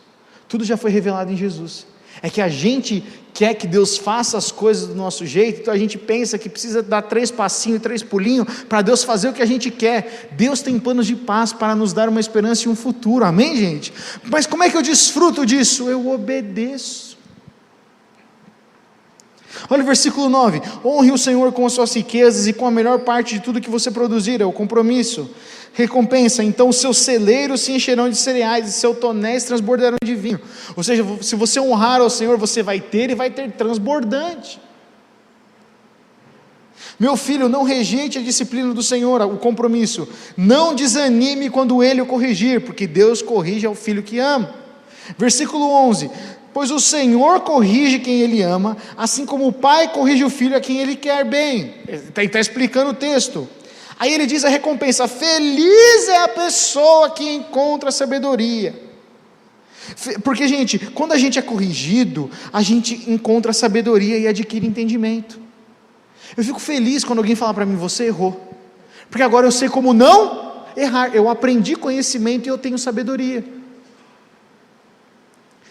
tudo já foi revelado em Jesus. É que a gente quer que Deus faça as coisas do nosso jeito, então a gente pensa que precisa dar 3 passinhos, 3 pulinhos, para Deus fazer o que a gente quer. Deus tem planos de paz para nos dar uma esperança e um futuro, amém, gente? Mas como é que eu desfruto disso? Eu obedeço. Olha o versículo 9, honre o Senhor com as suas riquezas e com a melhor parte de tudo que você produzir, é o compromisso. Recompensa, então os seus celeiros se encherão de cereais, e seus tonéis transbordarão de vinho. Ou seja, se você honrar ao Senhor, você vai ter e vai ter transbordante. Meu filho, não rejeite a disciplina do Senhor, o compromisso. Não desanime quando Ele o corrigir, porque Deus corrige ao filho que ama. Versículo 11, pois o Senhor corrige quem Ele ama, assim como o pai corrige o filho a quem Ele quer bem. Ele está explicando o texto. Aí ele diz a recompensa, feliz é a pessoa que encontra sabedoria. Porque, gente, quando a gente é corrigido, a gente encontra sabedoria e adquire entendimento. Eu fico feliz quando alguém fala para mim, você errou, porque agora eu sei como não errar, eu aprendi conhecimento e eu tenho sabedoria.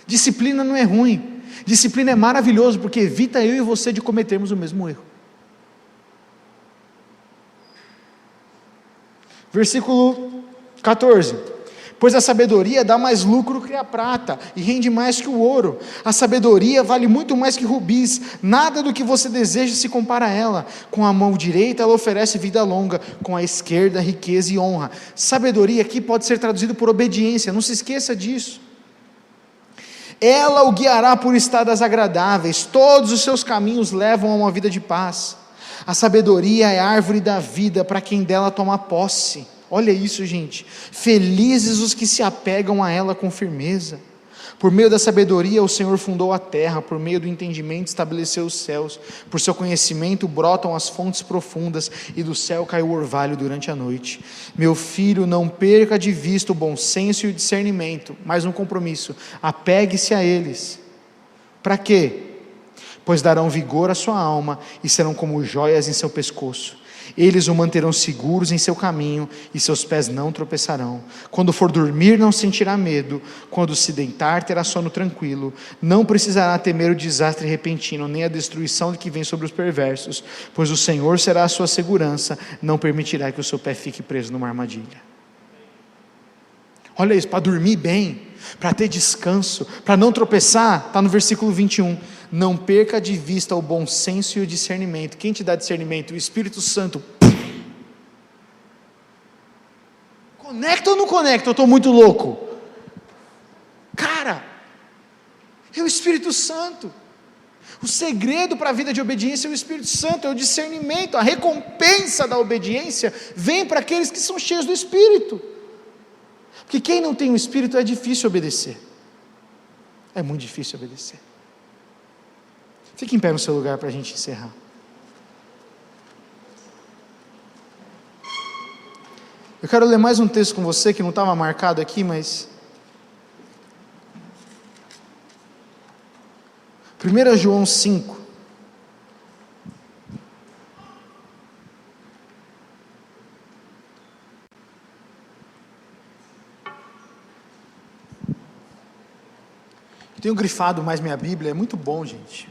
Disciplina não é ruim, disciplina é maravilhoso, porque evita eu e você de cometermos o mesmo erro. Versículo 14, pois a sabedoria dá mais lucro que a prata, e rende mais que o ouro. A sabedoria vale muito mais que rubis, nada do que você deseja se compara a ela. Com a mão direita ela oferece vida longa, com a esquerda riqueza e honra. Sabedoria aqui pode ser traduzido por obediência, não se esqueça disso. Ela o guiará por estradas agradáveis, todos os seus caminhos levam a uma vida de paz. A sabedoria é a árvore da vida para quem dela toma posse. Olha isso, gente. Felizes os que se apegam a ela com firmeza. Por meio da sabedoria o Senhor fundou a terra, por meio do entendimento estabeleceu os céus. Por seu conhecimento brotam as fontes profundas, e do céu cai o orvalho durante a noite. Meu filho, não perca de vista o bom senso e o discernimento, mais um compromisso, apegue-se a eles. Para quê? Pois darão vigor à sua alma, e serão como joias em seu pescoço. Eles o manterão seguros em seu caminho, e seus pés não tropeçarão. Quando for dormir não sentirá medo, quando se deitar terá sono tranquilo. Não precisará temer o desastre repentino, nem a destruição que vem sobre os perversos, pois o Senhor será a sua segurança, não permitirá que o seu pé fique preso numa armadilha. Olha isso, para dormir bem, para ter descanso, para não tropeçar, está no versículo 21, não perca de vista o bom senso e o discernimento. Quem te dá discernimento? O Espírito Santo. Conecta ou não conecta? Eu estou muito louco. Cara, é o Espírito Santo. O segredo para a vida de obediência é o Espírito Santo, é o discernimento. A recompensa da obediência vem para aqueles que são cheios do Espírito. Porque quem não tem o Espírito é difícil obedecer. É muito difícil obedecer. Fique em pé no seu lugar para a gente encerrar. Eu quero ler mais um texto com você que não estava marcado aqui, mas 1 João 5. Eu tenho grifado mais minha Bíblia, é muito bom, gente,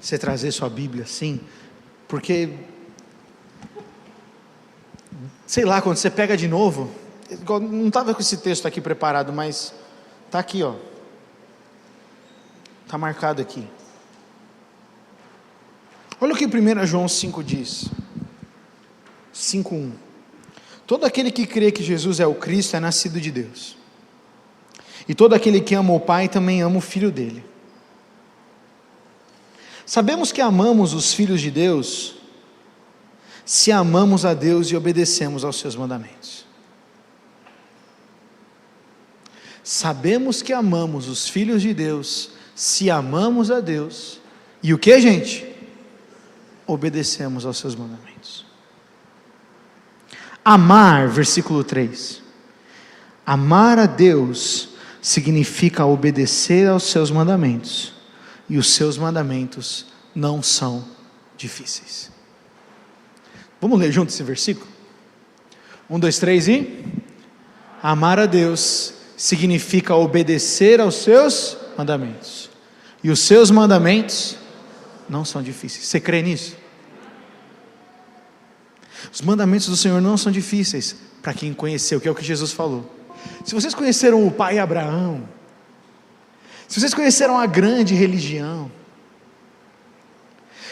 você trazer sua Bíblia assim, porque sei lá, quando você pega de novo, não estava com esse texto aqui preparado, mas está aqui, ó. Está marcado aqui. Olha o que 1 João 5 diz. 5:1. Todo aquele que crê que Jesus é o Cristo é nascido de Deus. E todo aquele que ama o Pai também ama o Filho dele. Sabemos que amamos os filhos de Deus se amamos a Deus e obedecemos aos seus mandamentos. Sabemos que amamos os filhos de Deus se amamos a Deus e o que, gente? Obedecemos aos seus mandamentos. Amar, versículo 3. Amar a Deus significa obedecer aos seus mandamentos, e os seus mandamentos não são difíceis. Vamos ler junto esse versículo? 1, 2, 3 e... Amar a Deus significa obedecer aos seus mandamentos, e os seus mandamentos não são difíceis. Você crê nisso? Os mandamentos do Senhor não são difíceis para quem conheceu, que é o que Jesus falou. Se vocês conheceram o pai Abraão, se vocês conheceram a grande religião,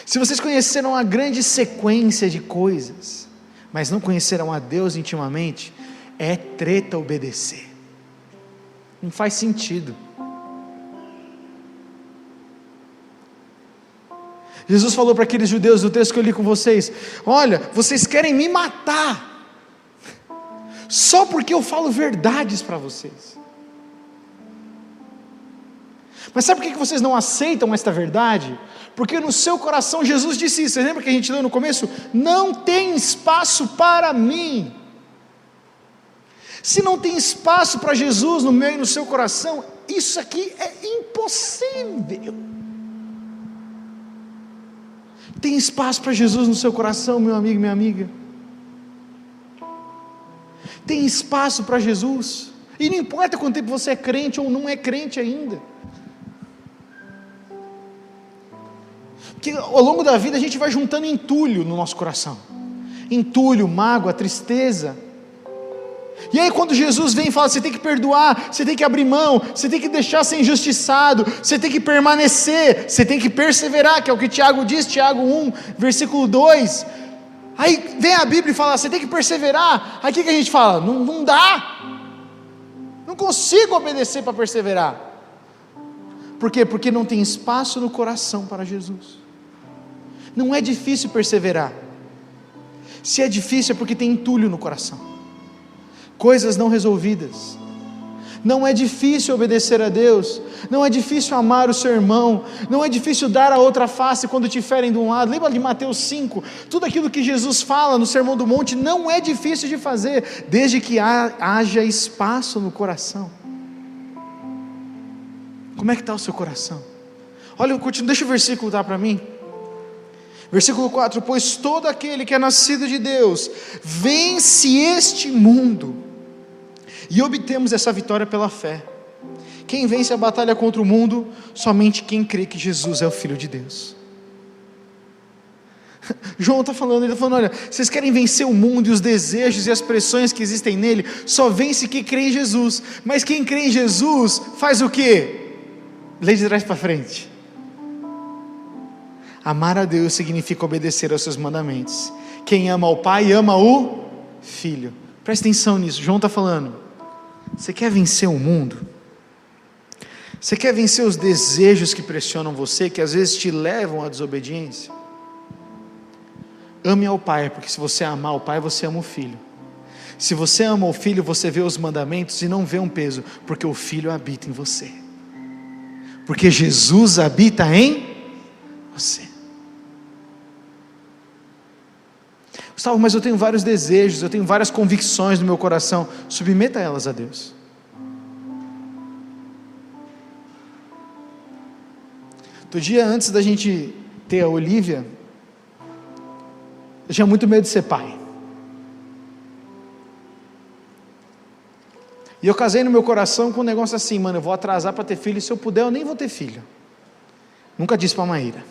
se vocês conheceram a grande sequência de coisas, mas não conheceram a Deus intimamente, é treta obedecer. Não faz sentido. Jesus falou para aqueles judeus do texto que eu li com vocês: olha, vocês querem me matar só porque eu falo verdades para vocês. Mas sabe por que vocês não aceitam esta verdade? Porque no seu coração, Jesus disse isso, você lembra que a gente leu no começo? Não tem espaço para mim. Se não tem espaço para Jesus no meu e no seu coração, isso aqui é impossível. Tem espaço para Jesus no seu coração, meu amigo e minha amiga? Tem espaço para Jesus? E não importa quanto tempo você é crente ou não é crente ainda. Porque ao longo da vida a gente vai juntando entulho no nosso coração. Entulho, mágoa, tristeza. E aí quando Jesus vem e fala, você tem que perdoar, você tem que abrir mão, você tem que deixar ser injustiçado, você tem que permanecer, você tem que perseverar, que é o que Tiago diz, Tiago 1, versículo 2. Aí vem a Bíblia e fala, você tem que perseverar. Aí o que a gente fala? Não dá. Não consigo obedecer para perseverar. Por quê? Porque não tem espaço no coração para Jesus. Não é difícil perseverar. Se é difícil é porque tem entulho no coração. Coisas não resolvidas. Não é difícil obedecer a Deus, não é difícil amar o seu irmão, não é difícil dar a outra face quando te ferem de um lado. Lembra de Mateus 5? Tudo aquilo que Jesus fala no Sermão do Monte não é difícil de fazer, desde que haja espaço no coração. Como é que está o seu coração? Olha, deixa o versículo dar para mim. Versículo 4, pois todo aquele que é nascido de Deus, vence este mundo, e obtemos essa vitória pela fé. Quem vence a batalha contra o mundo? Somente quem crê que Jesus é o Filho de Deus. João está falando, ele está falando, olha, vocês querem vencer o mundo e os desejos e as pressões que existem nele, só vence quem crê em Jesus. Mas quem crê em Jesus faz o quê? Lê de trás para frente. Amar a Deus significa obedecer aos seus mandamentos. Quem ama o Pai ama o Filho. Presta atenção nisso, João está falando. Você quer vencer o mundo? Você quer vencer os desejos que pressionam você, que às vezes te levam à desobediência? Ame ao Pai, porque se você amar o Pai, você ama o Filho. Se você ama o Filho, você vê os mandamentos e não vê um peso, porque o Filho habita em você. Porque Jesus habita em você. Gustavo, mas eu tenho vários desejos, eu tenho várias convicções no meu coração. Submeta elas a Deus. Outro dia, antes da gente ter a Olivia, eu tinha muito medo de ser pai. E eu casei no meu coração com um negócio assim, mano, eu vou atrasar para ter filho, e se eu puder eu nem vou ter filho. Nunca disse para a Maíra.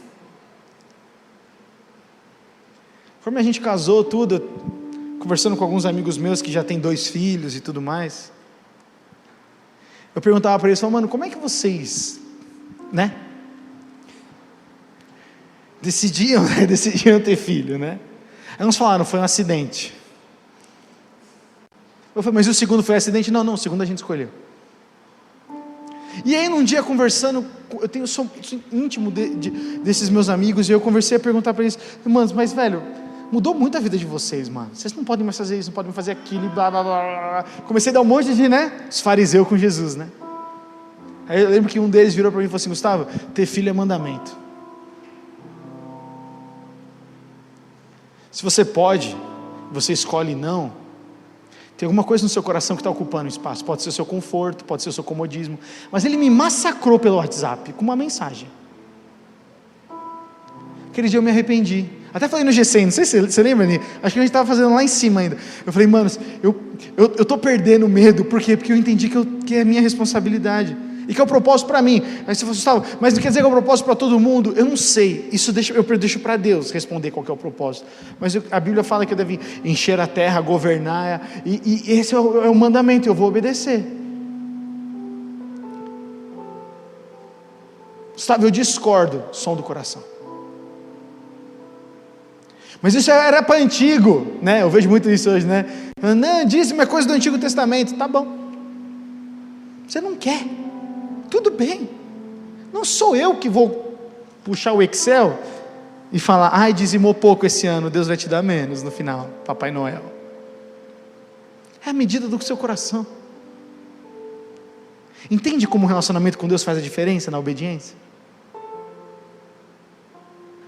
Conforme a gente casou tudo, conversando com alguns amigos meus que já têm 2 filhos e tudo mais, eu perguntava para eles, mano, como é que vocês, né, decidiam ter filho, né? Aí uns falaram, foi um acidente. Eu falei, mas e o segundo foi acidente? Não, o segundo a gente escolheu. E aí num dia conversando, sou íntimo desses meus amigos, e eu conversei a perguntar para eles, mano, mas velho, mudou muito a vida de vocês, mano, vocês não podem mais fazer isso, não podem mais fazer aquilo, e blá blá blá blá. Comecei a dar um monte de, né, os fariseus com Jesus, né? Aí eu lembro que um deles virou para mim e falou assim, Gustavo, ter filho é mandamento. Se você pode, você escolhe não, tem alguma coisa no seu coração que está ocupando espaço, pode ser o seu conforto, pode ser o seu comodismo, mas ele me massacrou pelo WhatsApp, com uma mensagem. Aquele dia eu me arrependi, até falei no G100, não sei se você lembra, Nini? Acho que a gente estava fazendo lá em cima ainda, eu falei, mano, eu estou perdendo medo, por quê? Porque eu entendi que é minha responsabilidade, e que é o propósito para mim. Aí você falou, Gustavo, mas não quer dizer que é o propósito para todo mundo? Eu não sei, eu deixo para Deus responder qual que é o propósito, mas a Bíblia fala que eu devo encher a terra, governar, e esse é o mandamento, eu vou obedecer. Gustavo, eu discordo, som do coração. Mas isso era para antigo, né? Eu vejo muito isso hoje, né? Não, dízimo é coisa do Antigo Testamento, tá bom. Você não quer, tudo bem, não sou eu que vou puxar o Excel e falar, ai, dizimou pouco esse ano, Deus vai te dar menos no final, Papai Noel. É a medida do seu coração. Entende como o relacionamento com Deus faz a diferença na obediência?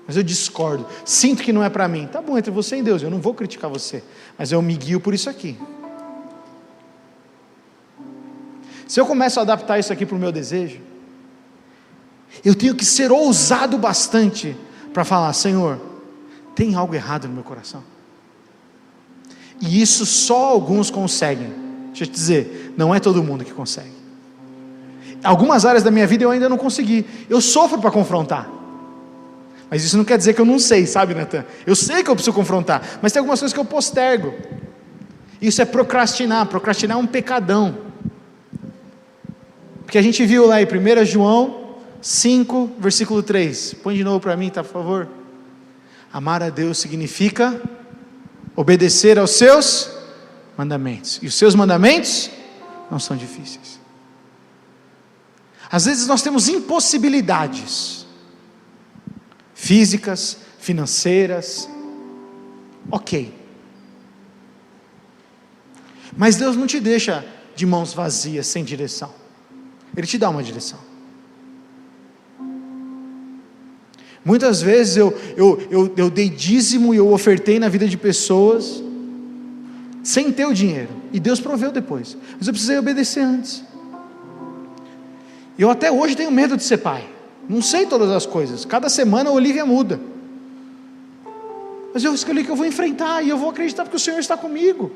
Mas eu discordo, sinto que não é para mim, tá bom, entre você e Deus, eu não vou criticar você, mas eu me guio por isso aqui. Se eu começo a adaptar isso aqui para o meu desejo, eu tenho que ser ousado bastante para falar, Senhor, tem algo errado no meu coração? E isso só alguns conseguem. Deixa eu te dizer, não é todo mundo que consegue. Algumas áreas da minha vida eu ainda não consegui, eu sofro para confrontar, mas isso não quer dizer que eu não sei, sabe, Natan? Eu sei que eu preciso confrontar, mas tem algumas coisas que eu postergo. Isso é procrastinar é um pecadão. Porque a gente viu lá em 1 João 5, versículo 3. Põe de novo para mim, tá, por favor? Amar a Deus significa obedecer aos seus mandamentos. E os seus mandamentos não são difíceis. Às vezes nós temos impossibilidades físicas, financeiras. Ok. Mas Deus não te deixa de mãos vazias, sem direção. Ele te dá uma direção. Muitas vezes eu dei dízimo e eu ofertei na vida de pessoas sem ter o dinheiro, e Deus proveu depois, mas eu precisei obedecer antes. Eu até hoje tenho medo de ser pai, não sei todas as coisas, cada semana a Olivia muda, mas eu escolhi que eu vou enfrentar, e eu vou acreditar porque o Senhor está comigo.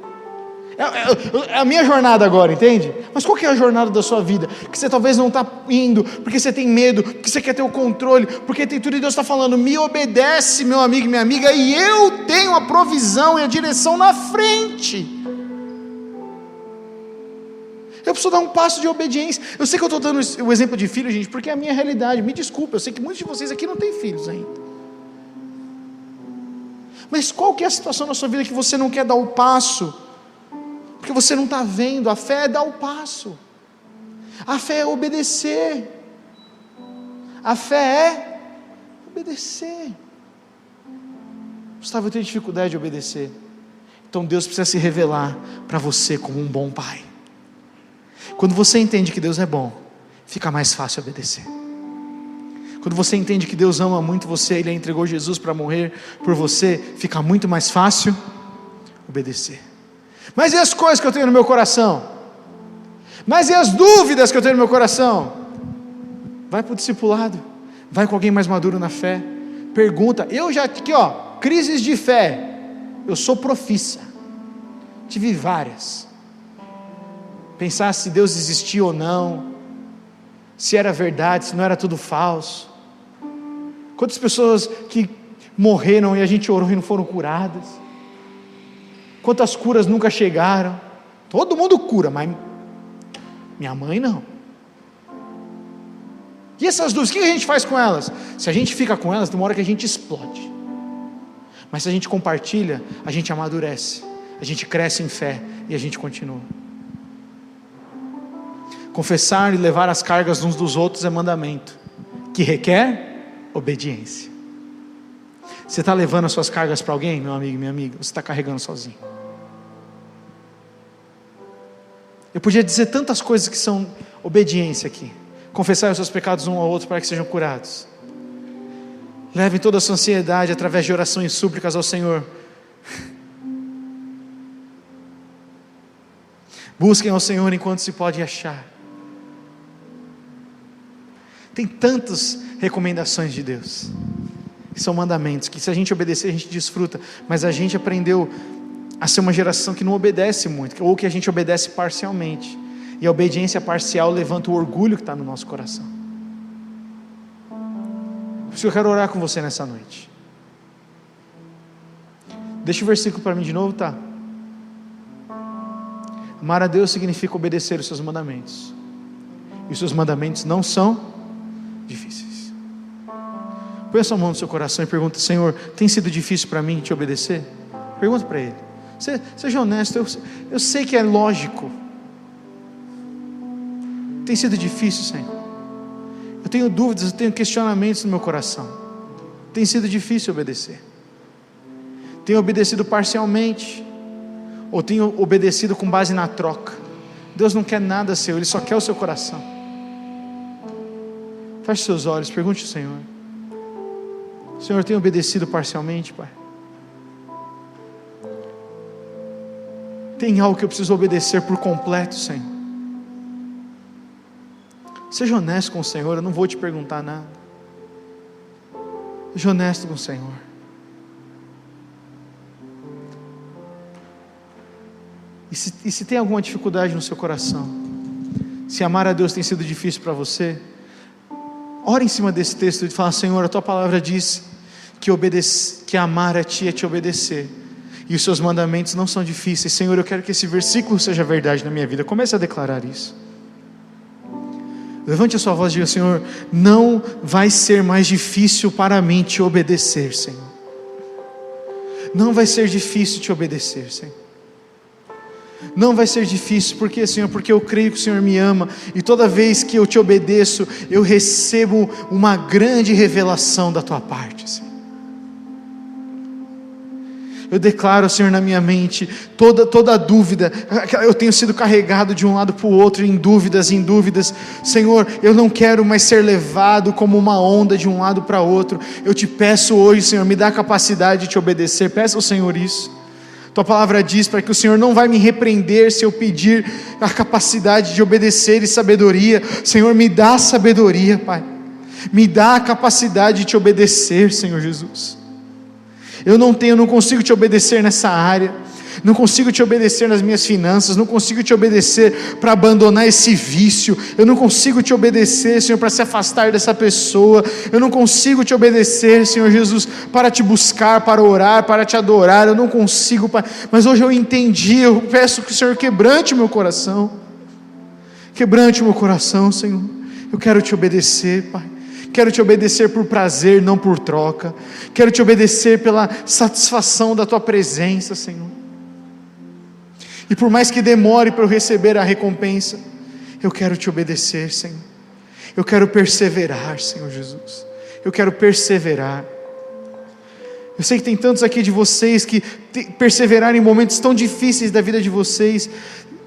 É a minha jornada agora, entende? Mas qual que é a jornada da sua vida? Que você talvez não está indo, porque você tem medo, porque você quer ter o controle, porque tem tudo, e Deus está falando, me obedece, meu amigo e minha amiga, e eu tenho a provisão e a direção na frente. Eu preciso dar um passo de obediência. Eu sei que eu estou dando o exemplo de filho, gente, porque é a minha realidade, me desculpa, eu sei que muitos de vocês aqui não têm filhos ainda. Mas qual que é a situação na sua vida que você não quer dar o passo? Porque você não está vendo. A fé é dar o passo, a fé é obedecer, a fé é obedecer. Gustavo, eu tenho dificuldade de obedecer. Então Deus precisa se revelar para você como um bom pai. Quando você entende que Deus é bom, fica mais fácil obedecer. Quando você entende que Deus ama muito você, Ele entregou Jesus para morrer por você, fica muito mais fácil obedecer. Mas e as coisas que eu tenho no meu coração? Mas e as dúvidas que eu tenho no meu coração? Vai para o discipulado, vai com alguém mais maduro na fé, pergunta. Eu já, aqui ó, crises de fé, eu sou profissa, tive várias. Pensar se Deus existia ou não, se era verdade, se não era tudo falso. Quantas pessoas que morreram e a gente orou e não foram curadas? Quantas curas nunca chegaram? Todo mundo cura, mas minha mãe não. E essas dúvidas, o que a gente faz com elas? Se a gente fica com elas, tem uma hora que a gente explode. Mas se a gente compartilha, a gente amadurece, a gente cresce em fé e a gente continua. Confessar e levar as cargas uns dos outros é mandamento, que requer obediência. Você está levando as suas cargas para alguém, meu amigo e minha amiga? Ou você está carregando sozinho? Eu podia dizer tantas coisas que são obediência aqui. Confessar os seus pecados um ao outro para que sejam curados. Levem toda a sua ansiedade através de orações e súplicas ao Senhor. Busquem ao Senhor enquanto se pode achar. Tem tantas recomendações de Deus, que são mandamentos, que se a gente obedecer a gente desfruta, mas a gente aprendeu a ser uma geração que não obedece muito, ou que a gente obedece parcialmente, e a obediência parcial levanta o orgulho que está no nosso coração. Por isso que eu quero orar com você nessa noite. Deixa o versículo para mim de novo, tá? Amar a Deus significa obedecer os seus mandamentos, e os seus mandamentos não são difíceis. Põe a sua mão no seu coração e pergunta: Senhor, tem sido difícil para mim te obedecer? Pergunta para Ele. Seja honesto, eu sei que é lógico. Tem sido difícil, Senhor. Eu tenho dúvidas, eu tenho questionamentos no meu coração. Tem sido difícil obedecer. Tenho obedecido parcialmente, ou tenho obedecido com base na troca. Deus não quer nada seu, Ele só quer o seu coração. Feche seus olhos, pergunte ao Senhor: Senhor, eu tenho obedecido parcialmente, Pai? Tem algo que eu preciso obedecer por completo, Senhor? Seja honesto com o Senhor, eu não vou te perguntar nada. Seja honesto com o Senhor. E se tem alguma dificuldade no seu coração, se amar a Deus tem sido difícil para você, ora em cima desse texto e fala: Senhor, a tua palavra diz que amar a ti é te obedecer, e os seus mandamentos não são difíceis. Senhor, eu quero que esse versículo seja verdade na minha vida. Comece a declarar isso. Levante a sua voz e diga: Senhor, não vai ser mais difícil para mim te obedecer, Senhor. Não vai ser difícil te obedecer, Senhor. Não vai ser difícil, porque, Senhor, porque eu creio que o Senhor me ama, e toda vez que eu te obedeço, eu recebo uma grande revelação da tua parte, Senhor. Eu declaro, Senhor, na minha mente, toda dúvida, eu tenho sido carregado de um lado para o outro, em dúvidas, Senhor, eu não quero mais ser levado como uma onda de um lado para outro. Eu te peço hoje, Senhor, me dá a capacidade de te obedecer. Peça ao Senhor isso. Tua palavra diz para que o Senhor não vai me repreender se eu pedir a capacidade de obedecer e sabedoria. Senhor, me dá sabedoria, Pai. Me dá a capacidade de te obedecer, Senhor Jesus. Eu não consigo te obedecer nessa área, não consigo te obedecer nas minhas finanças, não consigo te obedecer para abandonar esse vício, eu não consigo te obedecer, Senhor, para se afastar dessa pessoa, eu não consigo te obedecer, Senhor Jesus, para te buscar, para orar, para te adorar, eu não consigo, Pai. Mas hoje eu entendi, eu peço que o Senhor quebrante o meu coração, Senhor. Eu quero te obedecer, Pai. Quero te obedecer por prazer, não por troca. Quero te obedecer pela satisfação da tua presença, Senhor. E por mais que demore para eu receber a recompensa, eu quero te obedecer, Senhor. Eu quero perseverar, Senhor Jesus. Eu quero perseverar. Eu sei que tem tantos aqui de vocês que perseveraram em momentos tão difíceis da vida de vocês.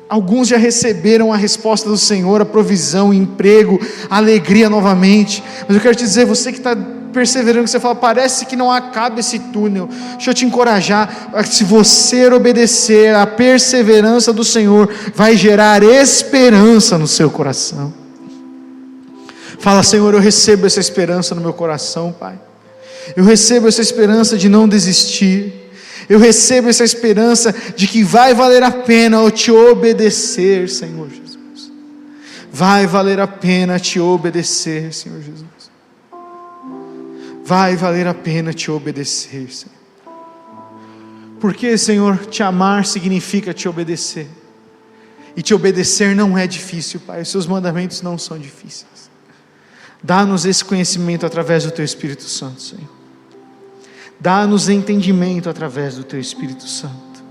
Alguns já receberam a resposta do Senhor, a provisão, o emprego, a alegria novamente. Mas eu quero te dizer, você que está perseverando, que você fala, parece que não acaba esse túnel. Deixa eu te encorajar, se você obedecer, a perseverança do Senhor vai gerar esperança no seu coração. Fala: Senhor, eu recebo essa esperança no meu coração, Pai. Eu recebo essa esperança de não desistir. Eu recebo essa esperança de que vai valer a pena eu te obedecer, Senhor Jesus. Vai valer a pena te obedecer, Senhor Jesus. Vai valer a pena te obedecer, Senhor. Porque, Senhor, te amar significa te obedecer. E te obedecer não é difícil, Pai. Os seus mandamentos não são difíceis. Dá-nos esse conhecimento através do Teu Espírito Santo, Senhor. Dá-nos entendimento através do Teu Espírito Santo.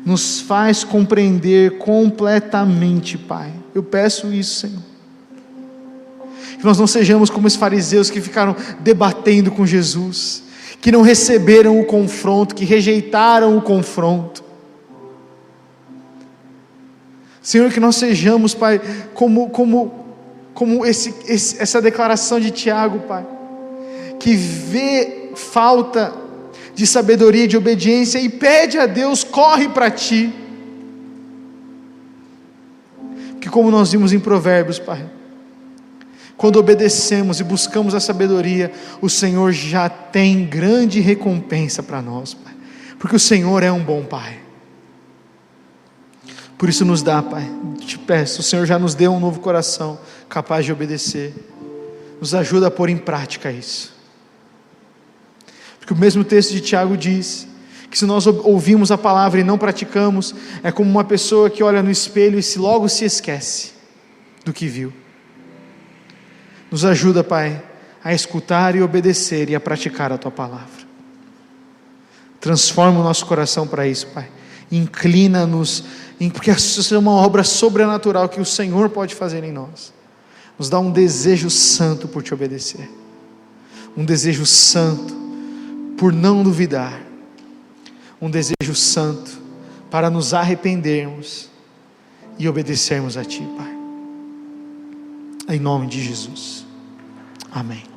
Nos faz compreender completamente, Pai. Eu peço isso, Senhor. Que nós não sejamos como os fariseus que ficaram debatendo com Jesus, que não receberam o confronto, que rejeitaram o confronto. Senhor, que nós sejamos, Pai, como essa declaração de Tiago, Pai, que vê falta de sabedoria e de obediência e pede a Deus, corre para Ti. Que como nós vimos em Provérbios, Pai, quando obedecemos e buscamos a sabedoria, o Senhor já tem grande recompensa para nós, Pai, porque o Senhor é um bom Pai. Por isso nos dá, Pai, te peço, o Senhor já nos deu um novo coração, capaz de obedecer, nos ajuda a pôr em prática isso, porque o mesmo texto de Tiago diz, que se nós ouvimos a palavra e não praticamos, é como uma pessoa que olha no espelho e logo se esquece do que viu. Nos ajuda, Pai, a escutar e obedecer e a praticar a Tua palavra. Transforma o nosso coração para isso, Pai. Inclina-nos, porque isso é uma obra sobrenatural que o Senhor pode fazer em nós. Nos dá um desejo santo por Te obedecer. Um desejo santo por não duvidar. Um desejo santo para nos arrependermos e obedecermos a Ti, Pai. Em nome de Jesus. Amém.